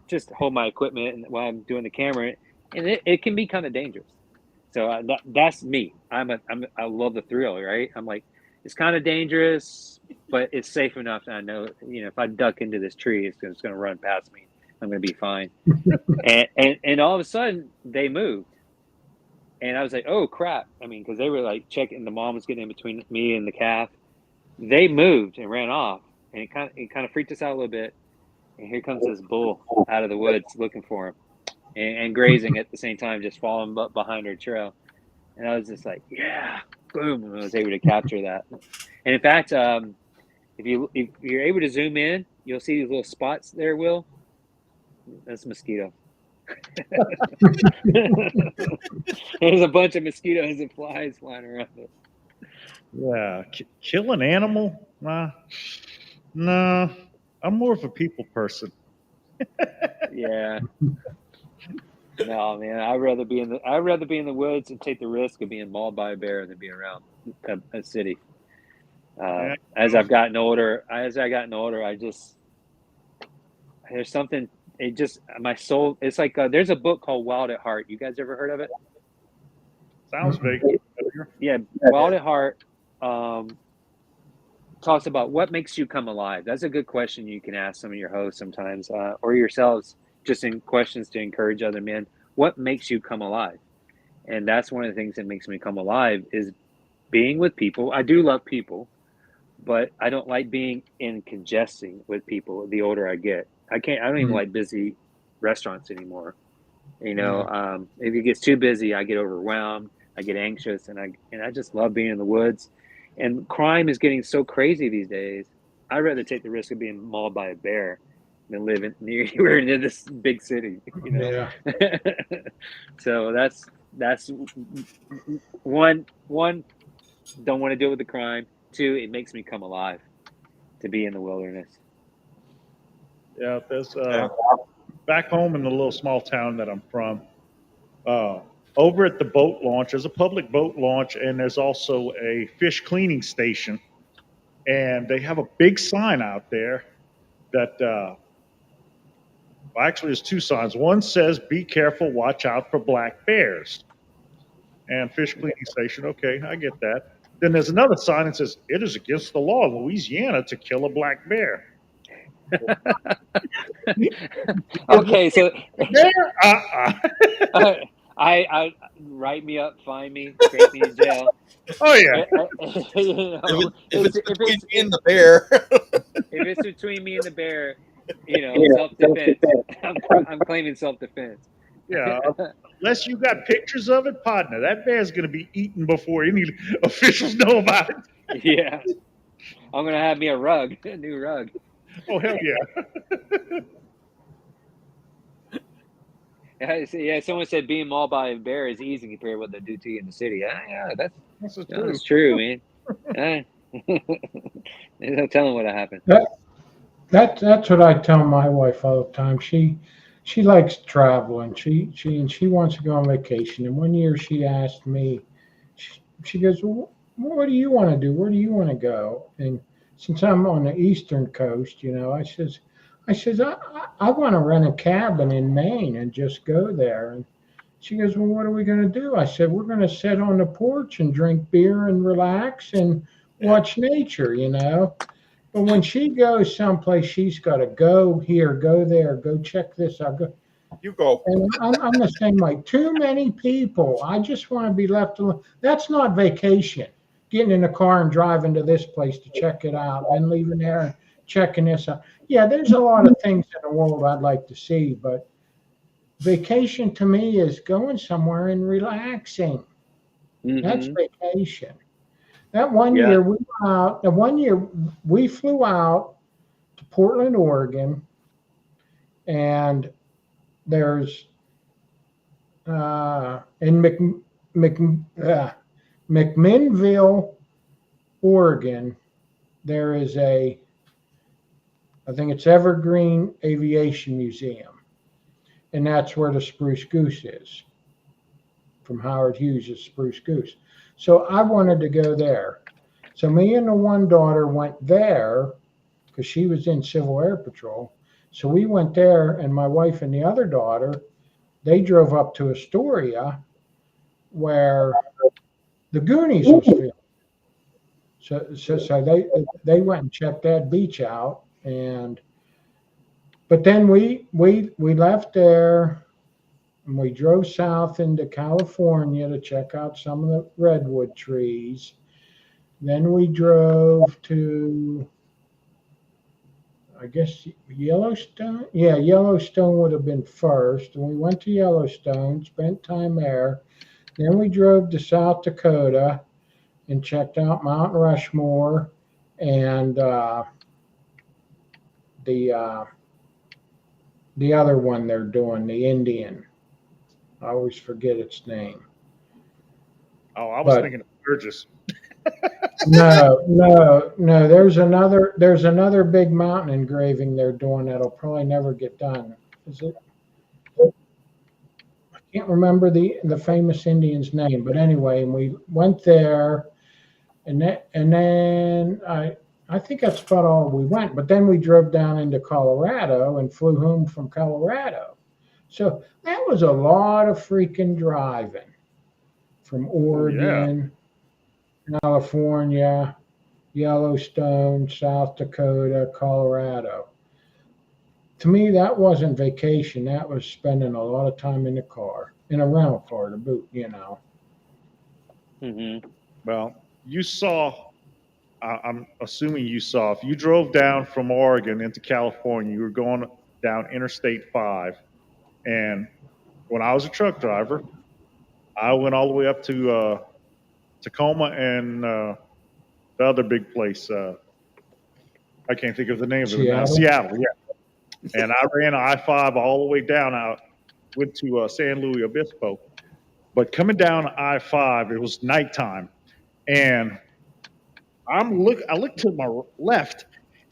just hold my equipment while I'm doing the camera, and it can be kind of dangerous. So that's me. I love the thrill, right? I'm like, it's kind of dangerous, but it's safe enough. And I know, if I duck into this tree, it's going to run past me. I'm going to be fine. and all of a sudden they moved. And I was like, oh crap. I mean, cause they were like checking, the mom was getting in between me and the calf. They moved and ran off, and it kind of freaked us out a little bit. And here comes this bull out of the woods looking for him and grazing at the same time, just following behind our trail. And I was just like, yeah, boom. And I was able to capture that. And in fact, if you're able to zoom in, you'll see these little spots there, Will. That's a mosquito. There's a bunch of mosquitoes and flies flying around it. Yeah, kill an animal? Nah, I'm more of a people person. Yeah. No, man, I'd rather be in the woods and take the risk of being mauled by a bear than be around a city. As I gotten older, there's something. My soul. It's like there's a book called Wild at Heart. You guys ever heard of it? Sounds vague. Yeah, Wild at Heart talks about what makes you come alive. That's a good question you can ask some of your hosts sometimes, or yourselves, just in questions to encourage other men. What makes you come alive? And that's one of the things that makes me come alive is being with people. I do love people, but I don't like being in congesting with people the older I get. I don't even like busy restaurants anymore. If it gets too busy, I get overwhelmed, I get anxious, and I just love being in the woods. And crime is getting so crazy these days. I'd rather take the risk of being mauled by a bear than live near this big city. Yeah. So that's one. Don't want to deal with the crime. 2, it makes me come alive to be in the wilderness. Yeah, there's back home in the little small town that I'm from, over at the boat launch, there's a public boat launch, and there's also a fish cleaning station. And they have a big sign out there that, actually there's 2 signs. One says, be careful, watch out for black bears. And fish cleaning station, okay, I get that. Then there's another sign that says, it is against the law in Louisiana to kill a black bear. Okay, so Bear? I write me up, find me, scrape me in jail. Oh yeah. If it's between me and the bear. If it's between me and the bear, self-defense. I'm claiming self-defense. Yeah, unless you got pictures of it, partner, that bear's going to be eaten before any officials know about it. Yeah, I'm going to have me a new rug. Oh hell yeah! Yeah, someone said being mauled by a bear is easy compared to what they do to you in the city. Yeah, that's true, man. There's no telling what happened. That's what I tell my wife all the time. She likes traveling. She wants to go on vacation. And one year she asked me, she goes, well, what do you want to do? Where do you want to go? And since I'm on the eastern coast, I says I want to rent a cabin in Maine and just go there. And she goes, well, what are we going to do? I said, we're going to sit on the porch and drink beer and relax and watch nature, But when she goes someplace, she's got to go here, go there, go check this out. Go. You go. And I'm the same way. Too many people. I just want to be left alone. That's not vacation. Getting in a car and driving to this place to check it out and leaving there and checking this out. Yeah, there's a lot of things in the world I'd like to see, but vacation to me is going somewhere and relaxing. Mm-hmm. That's vacation. That one year we went out. And one year we flew out to Portland, Oregon, and there's in McMinnville, Oregon, there is I think it's Evergreen Aviation Museum, and that's where the spruce goose is, from Howard Hughes' Spruce Goose. So I wanted to go there. So me and the one daughter went there because she was in Civil Air Patrol. So we went there, and my wife and the other daughter, they drove up to Astoria where the Goonies was filmed. So they went and checked that beach out, but then we left there and we drove south into California to check out some of the redwood trees. Then we drove to, I guess, Yellowstone. Yeah, Yellowstone would have been first. And we went to Yellowstone, spent time there. Then we drove to South Dakota and checked out Mount Rushmore and the other one they're doing, the Indian. I always forget its name. Oh, I was But- thinking of Burgess. No. There's another big mountain engraving they're doing that'll probably never get done. Is it? I can't remember the famous Indian's name, but anyway, and we went there, and then I think that's about all we went. But then we drove down into Colorado and flew home from Colorado. So that was a lot of freaking driving from Oregon, California, Yellowstone, South Dakota, Colorado. To me, that wasn't vacation. That was spending a lot of time in the car, in a rental car to boot, Mm-hmm. Well, you saw, I'm assuming you saw, if you drove down from Oregon into California, you were going down Interstate 5. And when I was a truck driver, I went all the way up to Tacoma and the other big place. I can't think of the name of it now. Seattle, yeah. And I ran I-5 all the way down. I went to San Luis Obispo. But coming down I-5, it was nighttime. And I look to my left,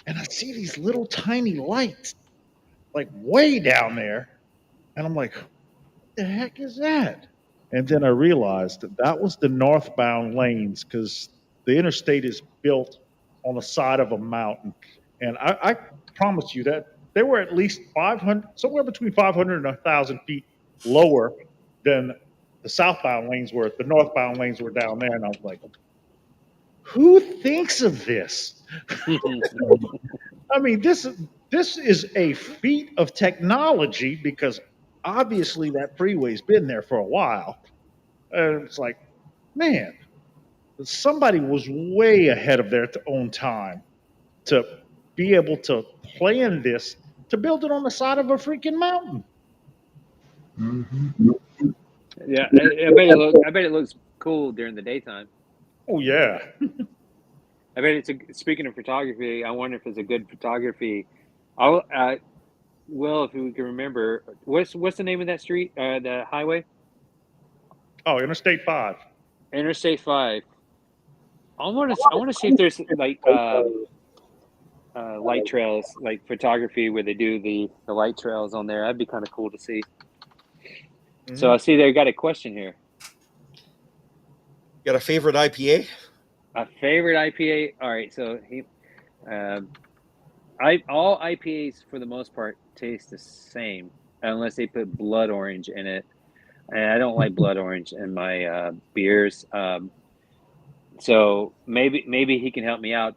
and I see these little tiny lights, like way down there. And I'm like, what the heck is that? And then I realized that was the northbound lanes because the interstate is built on the side of a mountain. And I promise you that they were at least 500, somewhere between 500 and 1,000 feet lower than the southbound lanes were. The northbound lanes were down there. And I was like, who thinks of this? I mean, this is a feat of technology because obviously that freeway's been there for a while. And it's like, man, somebody was way ahead of their own time to be able to plan this, to build it on the side of a freaking mountain. Mm-hmm. Yeah, I bet it looks cool during the daytime. Oh, yeah. I bet speaking of photography, I wonder if it's a good photography. Will, if we can remember, what's the name of that street, the highway? Oh, Interstate 5. Interstate 5. I want to see if there's like light trails, like photography where they do the light trails on there. That'd be kind of cool to see. Mm-hmm. So I see they got a question here. Got a favorite IPA? A favorite IPA? All right, so all IPAs for the most part taste the same unless they put blood orange in it, and I don't like blood orange in my beers. So maybe he can help me out.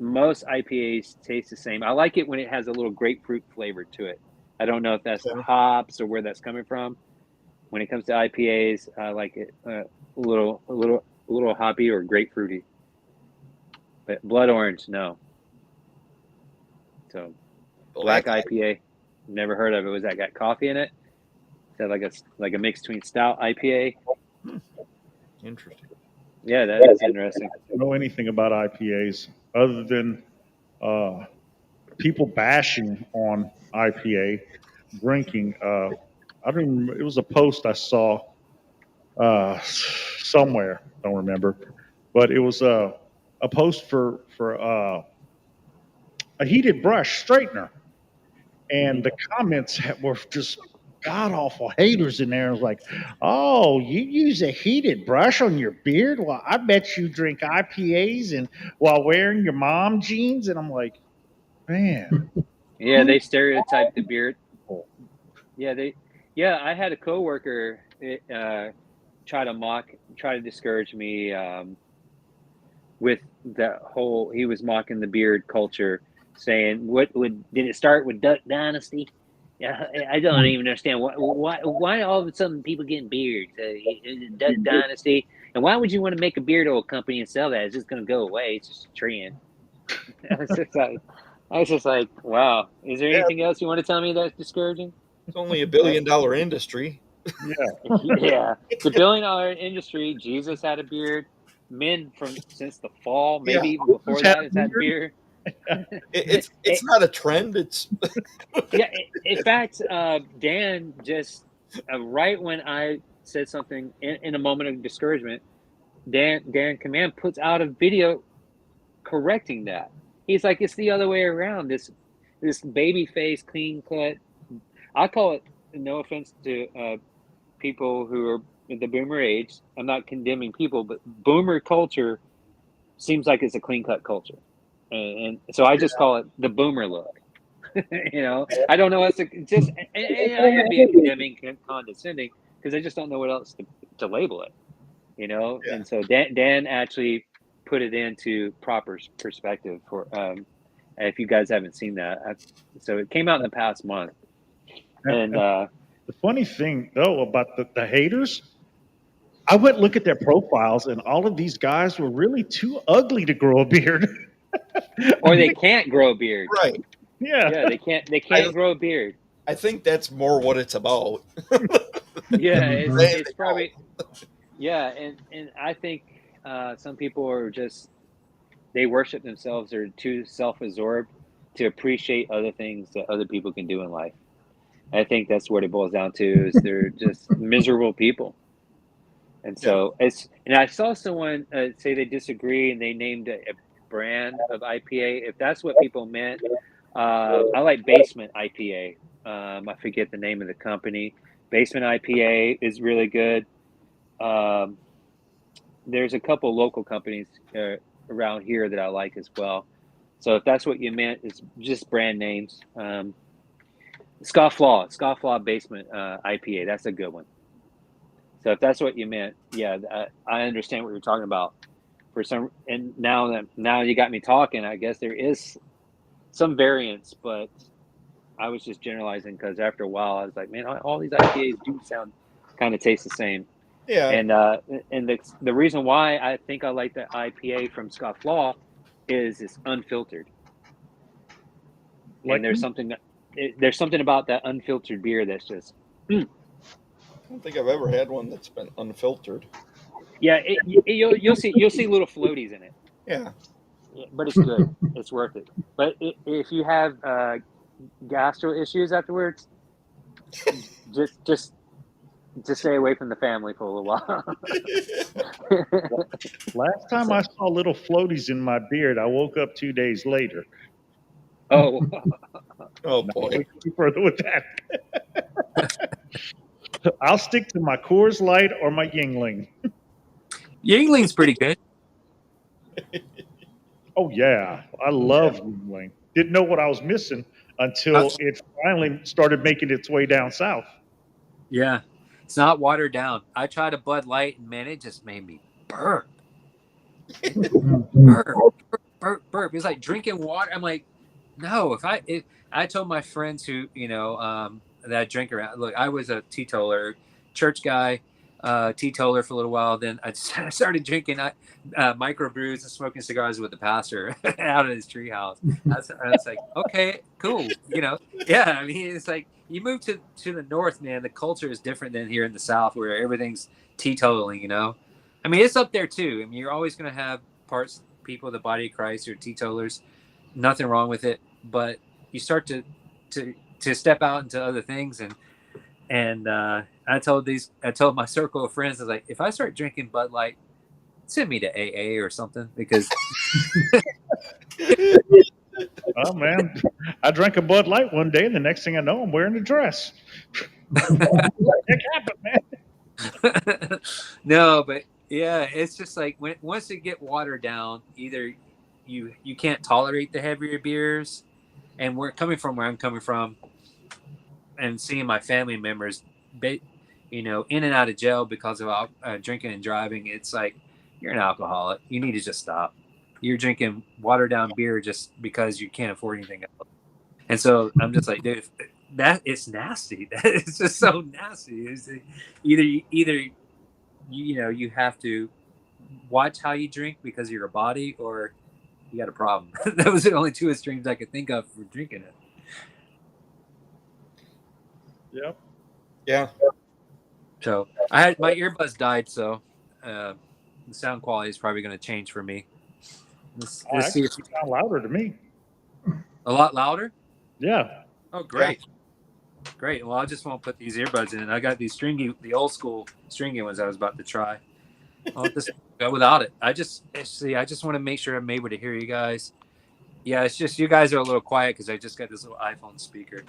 Most IPAs taste the same. I like it when it has a little grapefruit flavor to it. I don't know if that's the hops or where that's coming from. When it comes to IPAs, I like it a little hoppy or grapefruity. But blood orange, no. So black IPA, never heard of it. Was that got coffee in it? Is that like a mix between stout IPA? Interesting. Yeah, that is interesting. I don't know anything about IPAs other than people bashing on IPA drinking. I don't remember. It was a post I saw somewhere. Don't remember, but it was a post for a heated brush straightener, and the comments were just god awful haters in there. It was like, oh, you use a heated brush on your beard? Well, I bet you drink IPAs and while wearing your mom jeans. And I'm like, man. Yeah, they stereotype the beard. Yeah, I had a coworker try to discourage me with the whole. He was mocking the beard culture, saying, did it start with Duck Dynasty? Yeah, I don't even understand why all of a sudden people getting beards. Duck Dynasty, and why would you want to make a beard oil company and sell that? It's just going to go away. It's just a trend. I was just like, wow. Is there Yeah. anything else you want to tell me that's discouraging? It's only $1 billion industry. Yeah. Yeah, it's a $1 billion industry. Jesus had a beard. Men since the fall, maybe even before that, has had a beard. It's not a trend. It's Yeah. In fact, Dan just right when I said something in a moment of discouragement, Dan Command puts out a video correcting that. He's like, it's the other way around. This baby face, clean cut. I call it. No offense to people who are the boomer age. I'm not condemning people, but boomer culture seems like it's a clean cut culture, and so I just call it the boomer look. I don't know. It's just, and I am being condemning, condescending, because I just don't know what else to label it. Yeah. And so Dan actually put it into proper perspective for. If you guys haven't seen that, so it came out in the past month, and The funny thing, though, about the haters, I went look at their profiles, and all of these guys were really too ugly to grow a beard. or they can't grow a beard. right. Yeah. Yeah, they can't grow a beard. I think that's more what it's about. Yeah, Mhm. it's probably. Yeah, and I think some people are just they worship themselves. They're too self-absorbed to appreciate other things that other people can do in life. I think that's what it boils down to. Is they're just miserable people. And so and I saw someone say they disagree, and they named a brand of IPA. If that's what people meant, I like Basement IPA. I forget the name of the company. Basement IPA is really good. There's a couple local companies around here that I like as well. So if that's what you meant, it's just brand names. Scofflaw Basement IPA. That's a good one. So if that's what you meant, yeah, I understand what you're talking about. And now you got me talking. I guess there is some variance, but I was just generalizing because after a while I was like, man, all these IPAs do sound kind of taste the same. Yeah. And the reason why I think I like the IPA from Scofflaw is it's unfiltered. And there's something about that unfiltered beer that's just. I don't think I've ever had one that's been unfiltered. Yeah, you'll see little floaties in it. Yeah. But it's good. It's worth it. But if you have gastro issues afterwards, just stay away from the family for a little while. Last time I saw little floaties in my beard, I woke up 2 days later. Oh. Oh boy. Not go further with that. I'll stick to my Coors Light or my Yingling. Yingling's pretty good. Oh yeah, I love Yingling. Didn't know what I was missing until it finally started making its way down south. Yeah, it's not watered down. I tried a Bud Light, and man, it just made me burp. Burp. It's like drinking water. I'm like, no. If I told my friends who that I drink around. Look, I was a teetotaler, church guy, teetotaler for a little while. Then I started drinking microbrews and smoking cigars with the pastor out of his treehouse. I was like, okay, cool. Yeah. I mean, it's like you move to the north, man. The culture is different than here in the south, where everything's teetotaling. I mean, it's up there too. I mean, you're always going to have people, the body of Christ, or teetotalers. Nothing wrong with it, but you start to step out into other things, and I told my circle of friends, I was like, if I start drinking Bud Light, send me to AA or something, because oh man, I drank a Bud Light one day, and the next thing I know, I'm wearing a dress. What the heck happened, man? No, but yeah, it's just like once it get watered down, either you can't tolerate the heavier beers, and we're coming from where I'm coming from, and seeing my family members, in and out of jail because of drinking and driving. It's like, you're an alcoholic. You need to just stop. you're drinking watered down beer just because you can't afford anything else. And so I'm just like, dude, that it's nasty. It's just so nasty. It's either you have to watch how you drink because of your body, or you got a problem. Those are the only two extremes I could think of for drinking it. Yep. Yeah. So I had my earbuds died, so the sound quality is probably going to change for me. Let's see. It sound louder to me. A lot louder. Yeah. Oh, great. Great. Well, I just won't put these earbuds in. I got these the old school stringy ones I was about to try. I'll just go without it. I just want to make sure I'm able to hear you guys. Yeah, it's just you guys are a little quiet because I just got this little iPhone speaker.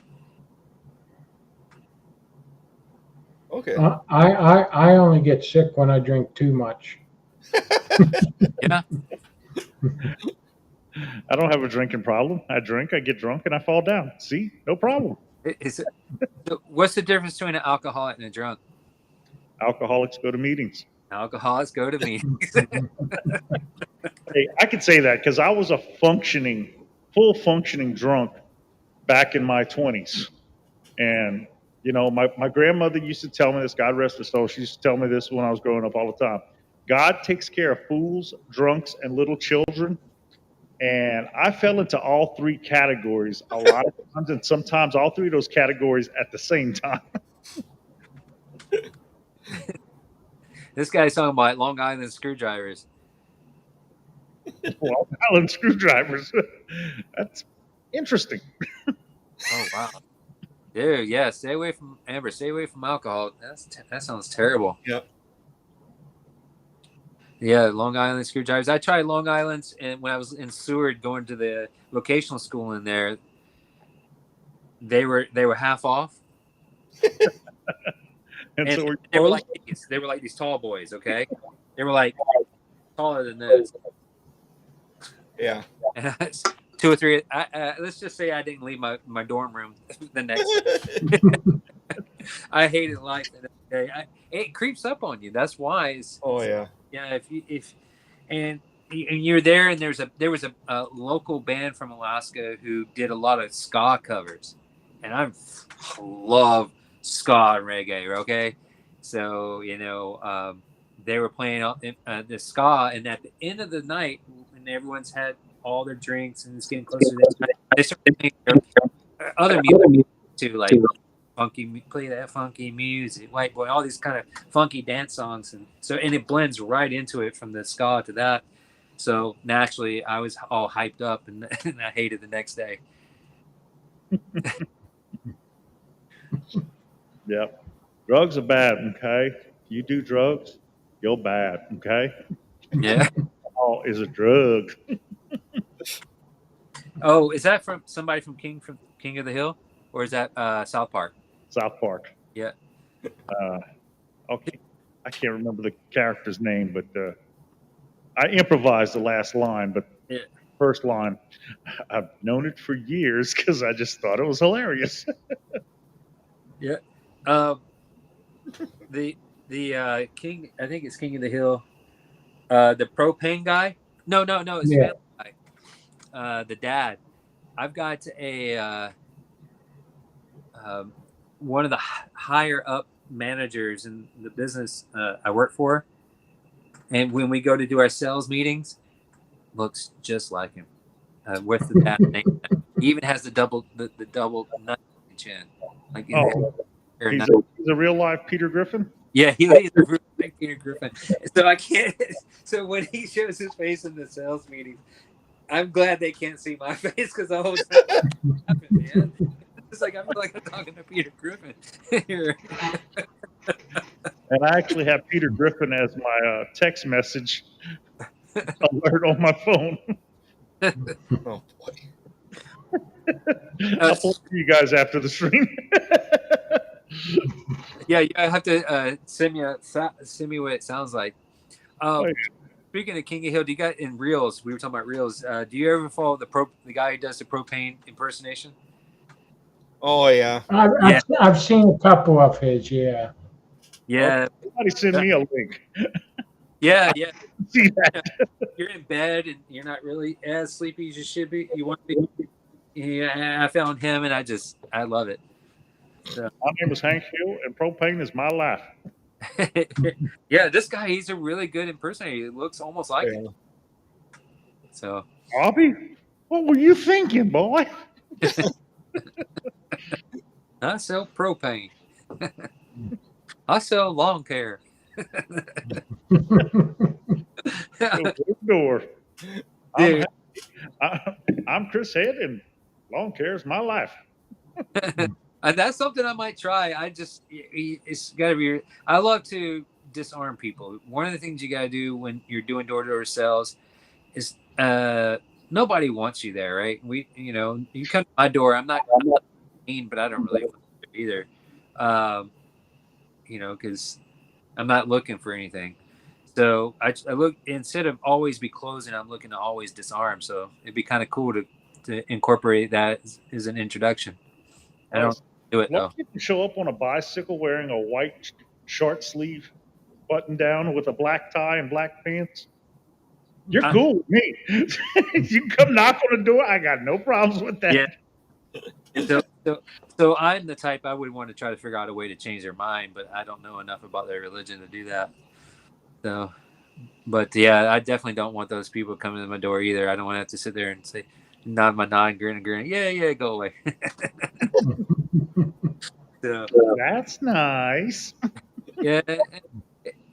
Okay. I only get sick when I drink too much. Yeah. I don't have a drinking problem. I drink, I get drunk, and I fall down. See, no problem. What's the difference between an alcoholic and a drunk? Alcoholics go to meetings. Alcoholics go to meetings. Hey, I could say that because I was a full functioning drunk back in my 20s. And, my grandmother used to tell me this, God rest her soul. She used to tell me this when I was growing up all the time. God takes care of fools, drunks, and little children. And I fell into all three categories a lot of times, and sometimes all three of those categories at the same time. This guy's talking about Long Island screwdrivers. Long Island screwdrivers. That's interesting. Oh wow, dude. Yeah, stay away from Amber. Stay away from alcohol. That sounds terrible. Yep. Yeah, Long Island screwdrivers. I tried Long Island's, and when I was in Seward going to the vocational school in there, they were half off. And so they were like these tall boys. Okay, they were like taller than this. Yeah. 2 or 3. Let's just say I didn't leave my dorm room the next day. I hated life the next day. It creeps up on you. That's why. Oh yeah. Yeah. And you're there, and there was a local band from Alaska who did a lot of ska covers, and I love ska and reggae. Okay, so they were playing the ska, and at the end of the night, when everyone's had all their drinks and it's getting closer to the night, they started playing their other music too, like play that funky music, white boy, all these kind of funky dance songs, and it blends right into it from the ska to that. So naturally, I was all hyped up, and I hated the next day. Yep. Drugs are bad, okay? You do drugs, you're bad, okay? Yeah. Alcohol is a drug. Oh, is that from somebody from King of the Hill, or is that South Park? South Park. Yeah. Okay. I can't remember the character's name, but I improvised the last line, but first line, I've known it for years because I just thought it was hilarious. Yeah. The King, I think it's King of the Hill. The propane guy. No, it's Family Guy. The dad. I've got one of the higher up managers in the business I work for, and when we go to do our sales meetings, looks just like him with the dad name. He even has the double nut chin. Like he's a real life Peter Griffin. Yeah, he's a real life Peter Griffin. So I can't. So when he shows his face in the sales meetings, I'm glad they can't see my face because the whole time, man. It's like I feel like I'm talking to Peter Griffin here. And I actually have Peter Griffin as my text message alert on my phone. Oh boy. I'll pull to you guys after the stream. Yeah, I have to send me what it sounds like. Speaking of King of Hill, do you got in Reels? We were talking about Reels. Do you ever follow the guy who does the propane impersonation? Oh yeah. I've seen a couple of his. Yeah. Yeah. Somebody send me a link. Yeah, yeah. See that? You're in bed and you're not really as sleepy as you should be. You want to be. Yeah, I found him and I love it. So, My name is Hank Hill, and propane is my life. yeah, this guy, he's a really good impersonator. He looks almost like him. So, Bobby, what were you thinking, boy? I sell propane. I sell lawn care. Go door. Dude. I'm Chris Head, and lawn care is my life. And that's something I might try. It's got to be. I love to disarm people. One of the things you got to do when you're doing door-to-door sales is nobody wants you there, right? You come to my door. I'm not mean, but I don't really want you either. Because I'm not looking for anything. So I look, instead of always be closing, I'm looking to always disarm. So it'd be kind of cool to incorporate that as an introduction. I don't do it though. You can show up on a bicycle wearing a white short sleeve button down with a black tie and black pants. You're cool with me. You come knock on the door, I got no problems with that. Yeah. So I'm the type I would want to try to figure out a way to change their mind, but I don't know enough about their religion to do that. So, but yeah, I definitely don't want those people coming to my door either. I don't want to have to sit there and say, nod my nod, grin and grin. Yeah, go away. So, that's nice. Yeah,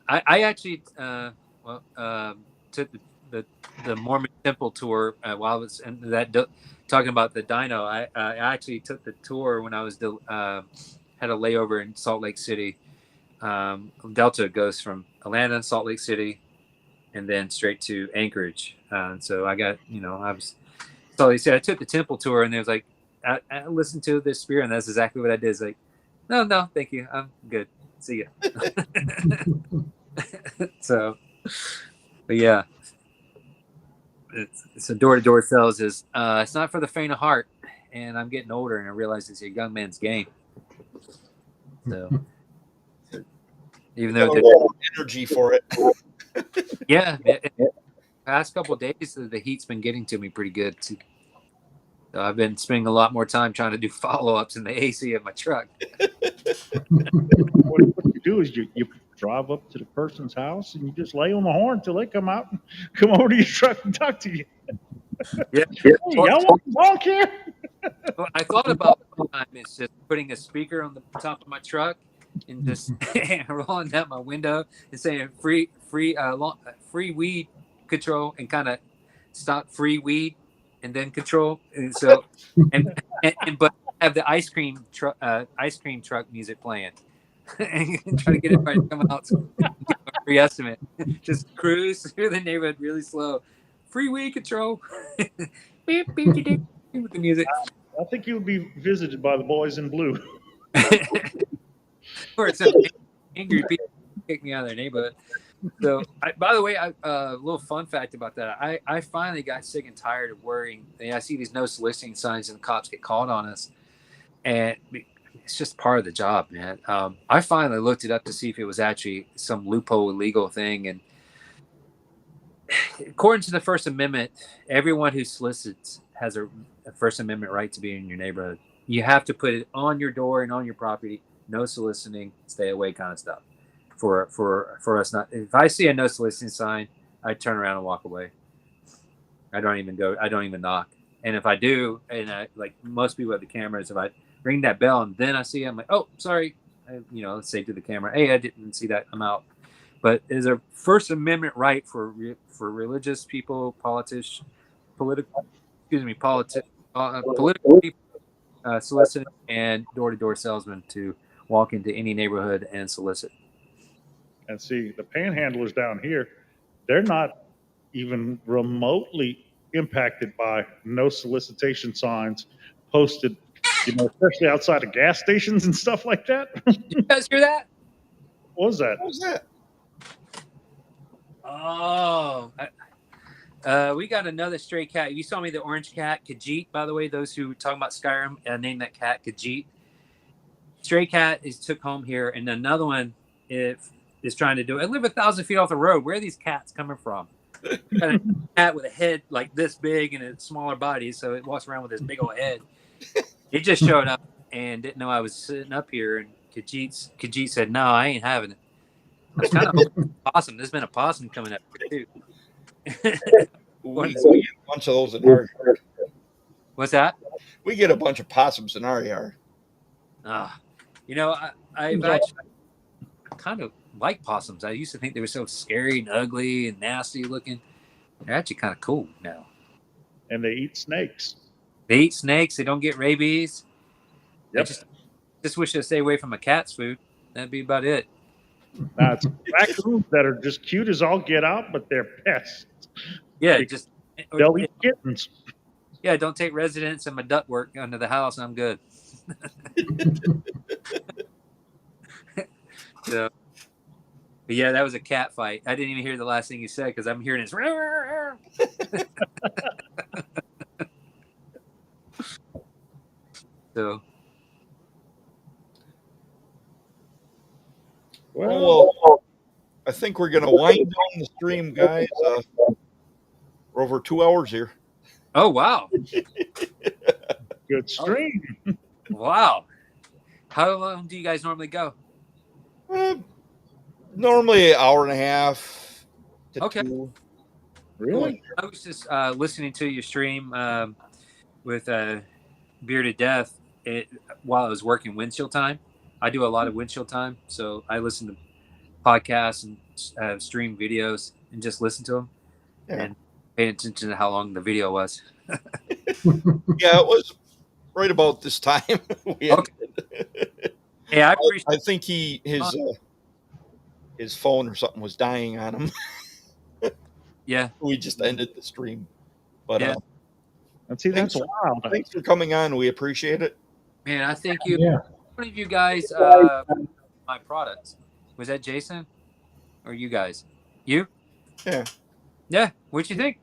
I actually took the Mormon temple tour while I was in that talking about the dino. I actually took the tour when I was had a layover in Salt Lake City. Delta goes from Atlanta, Salt Lake City, and then straight to Anchorage. So I got so they said I took the temple tour, and they was like, I listened to this spear, and that's exactly what I did. It's like, no, thank you, I'm good. See ya. So, but yeah, it's a door-to-door sales is it's not for the faint of heart, and I'm getting older, and I realize it's a young man's game. So, even though there's energy for it, yeah, past couple of days the heat's been getting to me pretty good too. So I've been spending a lot more time trying to do follow-ups in the AC of my truck. What you do is you drive up to the person's house and you just lay on the horn until they come out and come over to your truck and talk to you. Yeah. Hey, y'all want lawn care? Well, I thought about one time is just putting a speaker on the top of my truck and just rolling down my window and saying free weed control and kind of stop free weed and then control. And so but have the ice cream truck music playing and try to get everybody to come out to get a free estimate. Just cruise through the neighborhood really slow. Free weed control. Beep, beep, beep, with the music. I think you'll be visited by the boys in blue. Or some angry people kick me out of their neighborhood. So, by the way, a little fun fact about that. I finally got sick and tired of worrying. I see these no soliciting signs and the cops get called on us. And it's just part of the job, man. I finally looked it up to see if it was actually some loophole illegal thing. And according to the First Amendment, everyone who solicits has a First Amendment right to be in your neighborhood. You have to put it on your door and on your property. No soliciting, stay away kind of stuff. For us not. If I see a no soliciting sign, I turn around and walk away. I don't even go. I don't even knock. And if I do, and like most people have the cameras, if I ring that bell and then I see it, I'm like, oh, sorry. Let's say to the camera, hey, I didn't see that. I'm out. But is a First Amendment right for religious people, political people, soliciting and door-to-door salesmen to walk into any neighborhood and solicit. And see, the panhandlers down here, they're not even remotely impacted by no solicitation signs posted, especially outside of gas stations and stuff like that. Did you guys hear that? What was that? What was that? Oh, we got another stray cat. You saw me the orange cat, Khajiit, by the way. Those who talking about Skyrim, named that cat Khajiit. Stray cat is took home here, and another one is is trying to do it. I live 1,000 feet off the road. Where are these cats coming from? Got a cat with a head like this big and a smaller body, so it walks around with this big old head. It just showed up and didn't know I was sitting up here. And Khajiit said, "No, I ain't having it." I was kind of hoping possum. There's been a possum coming up here too. We get a bunch of those in our yard. What's that? We get a bunch of possums in our yard. I've actually kind of like possums. I used to think they were so scary and ugly and nasty looking. They're actually kind of cool now. And they eat snakes. They eat snakes. They don't get rabies. Yep. I just wish they'd stay away from a cat's food. That'd be about it. Now, it's raccoons that are just cute as all get out, but they're pests. Yeah, They'll eat kittens. Yeah, don't take residence in my ductwork under the house. I'm good. So, but yeah, that was a cat fight. I didn't even hear the last thing you said because I'm hearing this. So, well, I think we're going to wind down the stream, guys. We're over 2 hours here. oh wow, Good stream. wow. How long do you guys normally go? Normally an hour and a half to Okay. 2. Really? I was just listening to your stream with Bearded Death while I was working windshield time. I do a lot of windshield time, so I listen to podcasts and stream videos and just listen to them and pay attention to how long the video was. Yeah, it was right about this time. Yeah, I appreciate. I think his phone or something was dying on him. Yeah, we just ended the stream. But yeah. And see, that's wild. Thanks for coming on. We appreciate it. Man, I thank you. Yeah. One of you guys, my products. Was that Jason or you guys? You? Yeah. Yeah. What'd you think?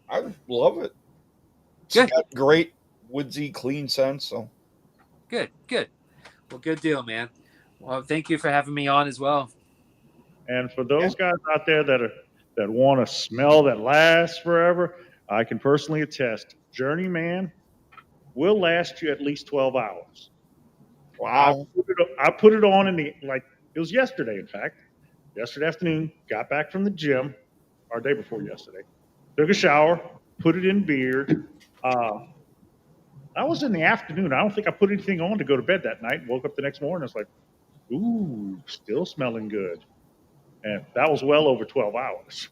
I love it. It's got great woodsy, clean scent. So good. Well, good deal, man. Well, thank you for having me on as well. And for those guys out there that want a smell that lasts forever, I can personally attest, Journeyman will last you at least 12 hours. Wow. I put it on it was yesterday, in fact. Yesterday afternoon, got back from the gym, or day before yesterday. Took a shower, put it in beard. That was in the afternoon. I don't think I put anything on to go to bed that night. Woke up the next morning, it's like, ooh, still smelling good. And that was well over 12 hours.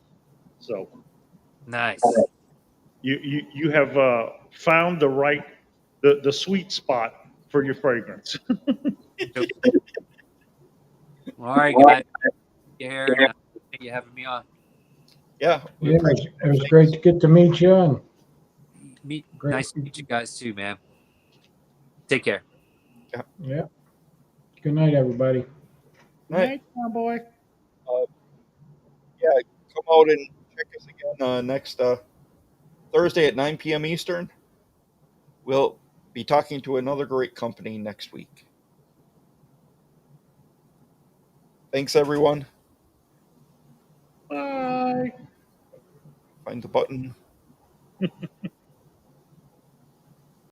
So nice. You have found the sweet spot for your fragrance. All right, guys. Here, thank you for having me on. Yeah, it was great to get to meet you. And nice to meet you guys too, man. Take care. Yeah. Good night, everybody. Good night, my boy. Yeah, come out and check us again next Thursday at 9 p.m. Eastern. We'll be talking to another great company next week. Thanks, everyone. Bye. Find the button.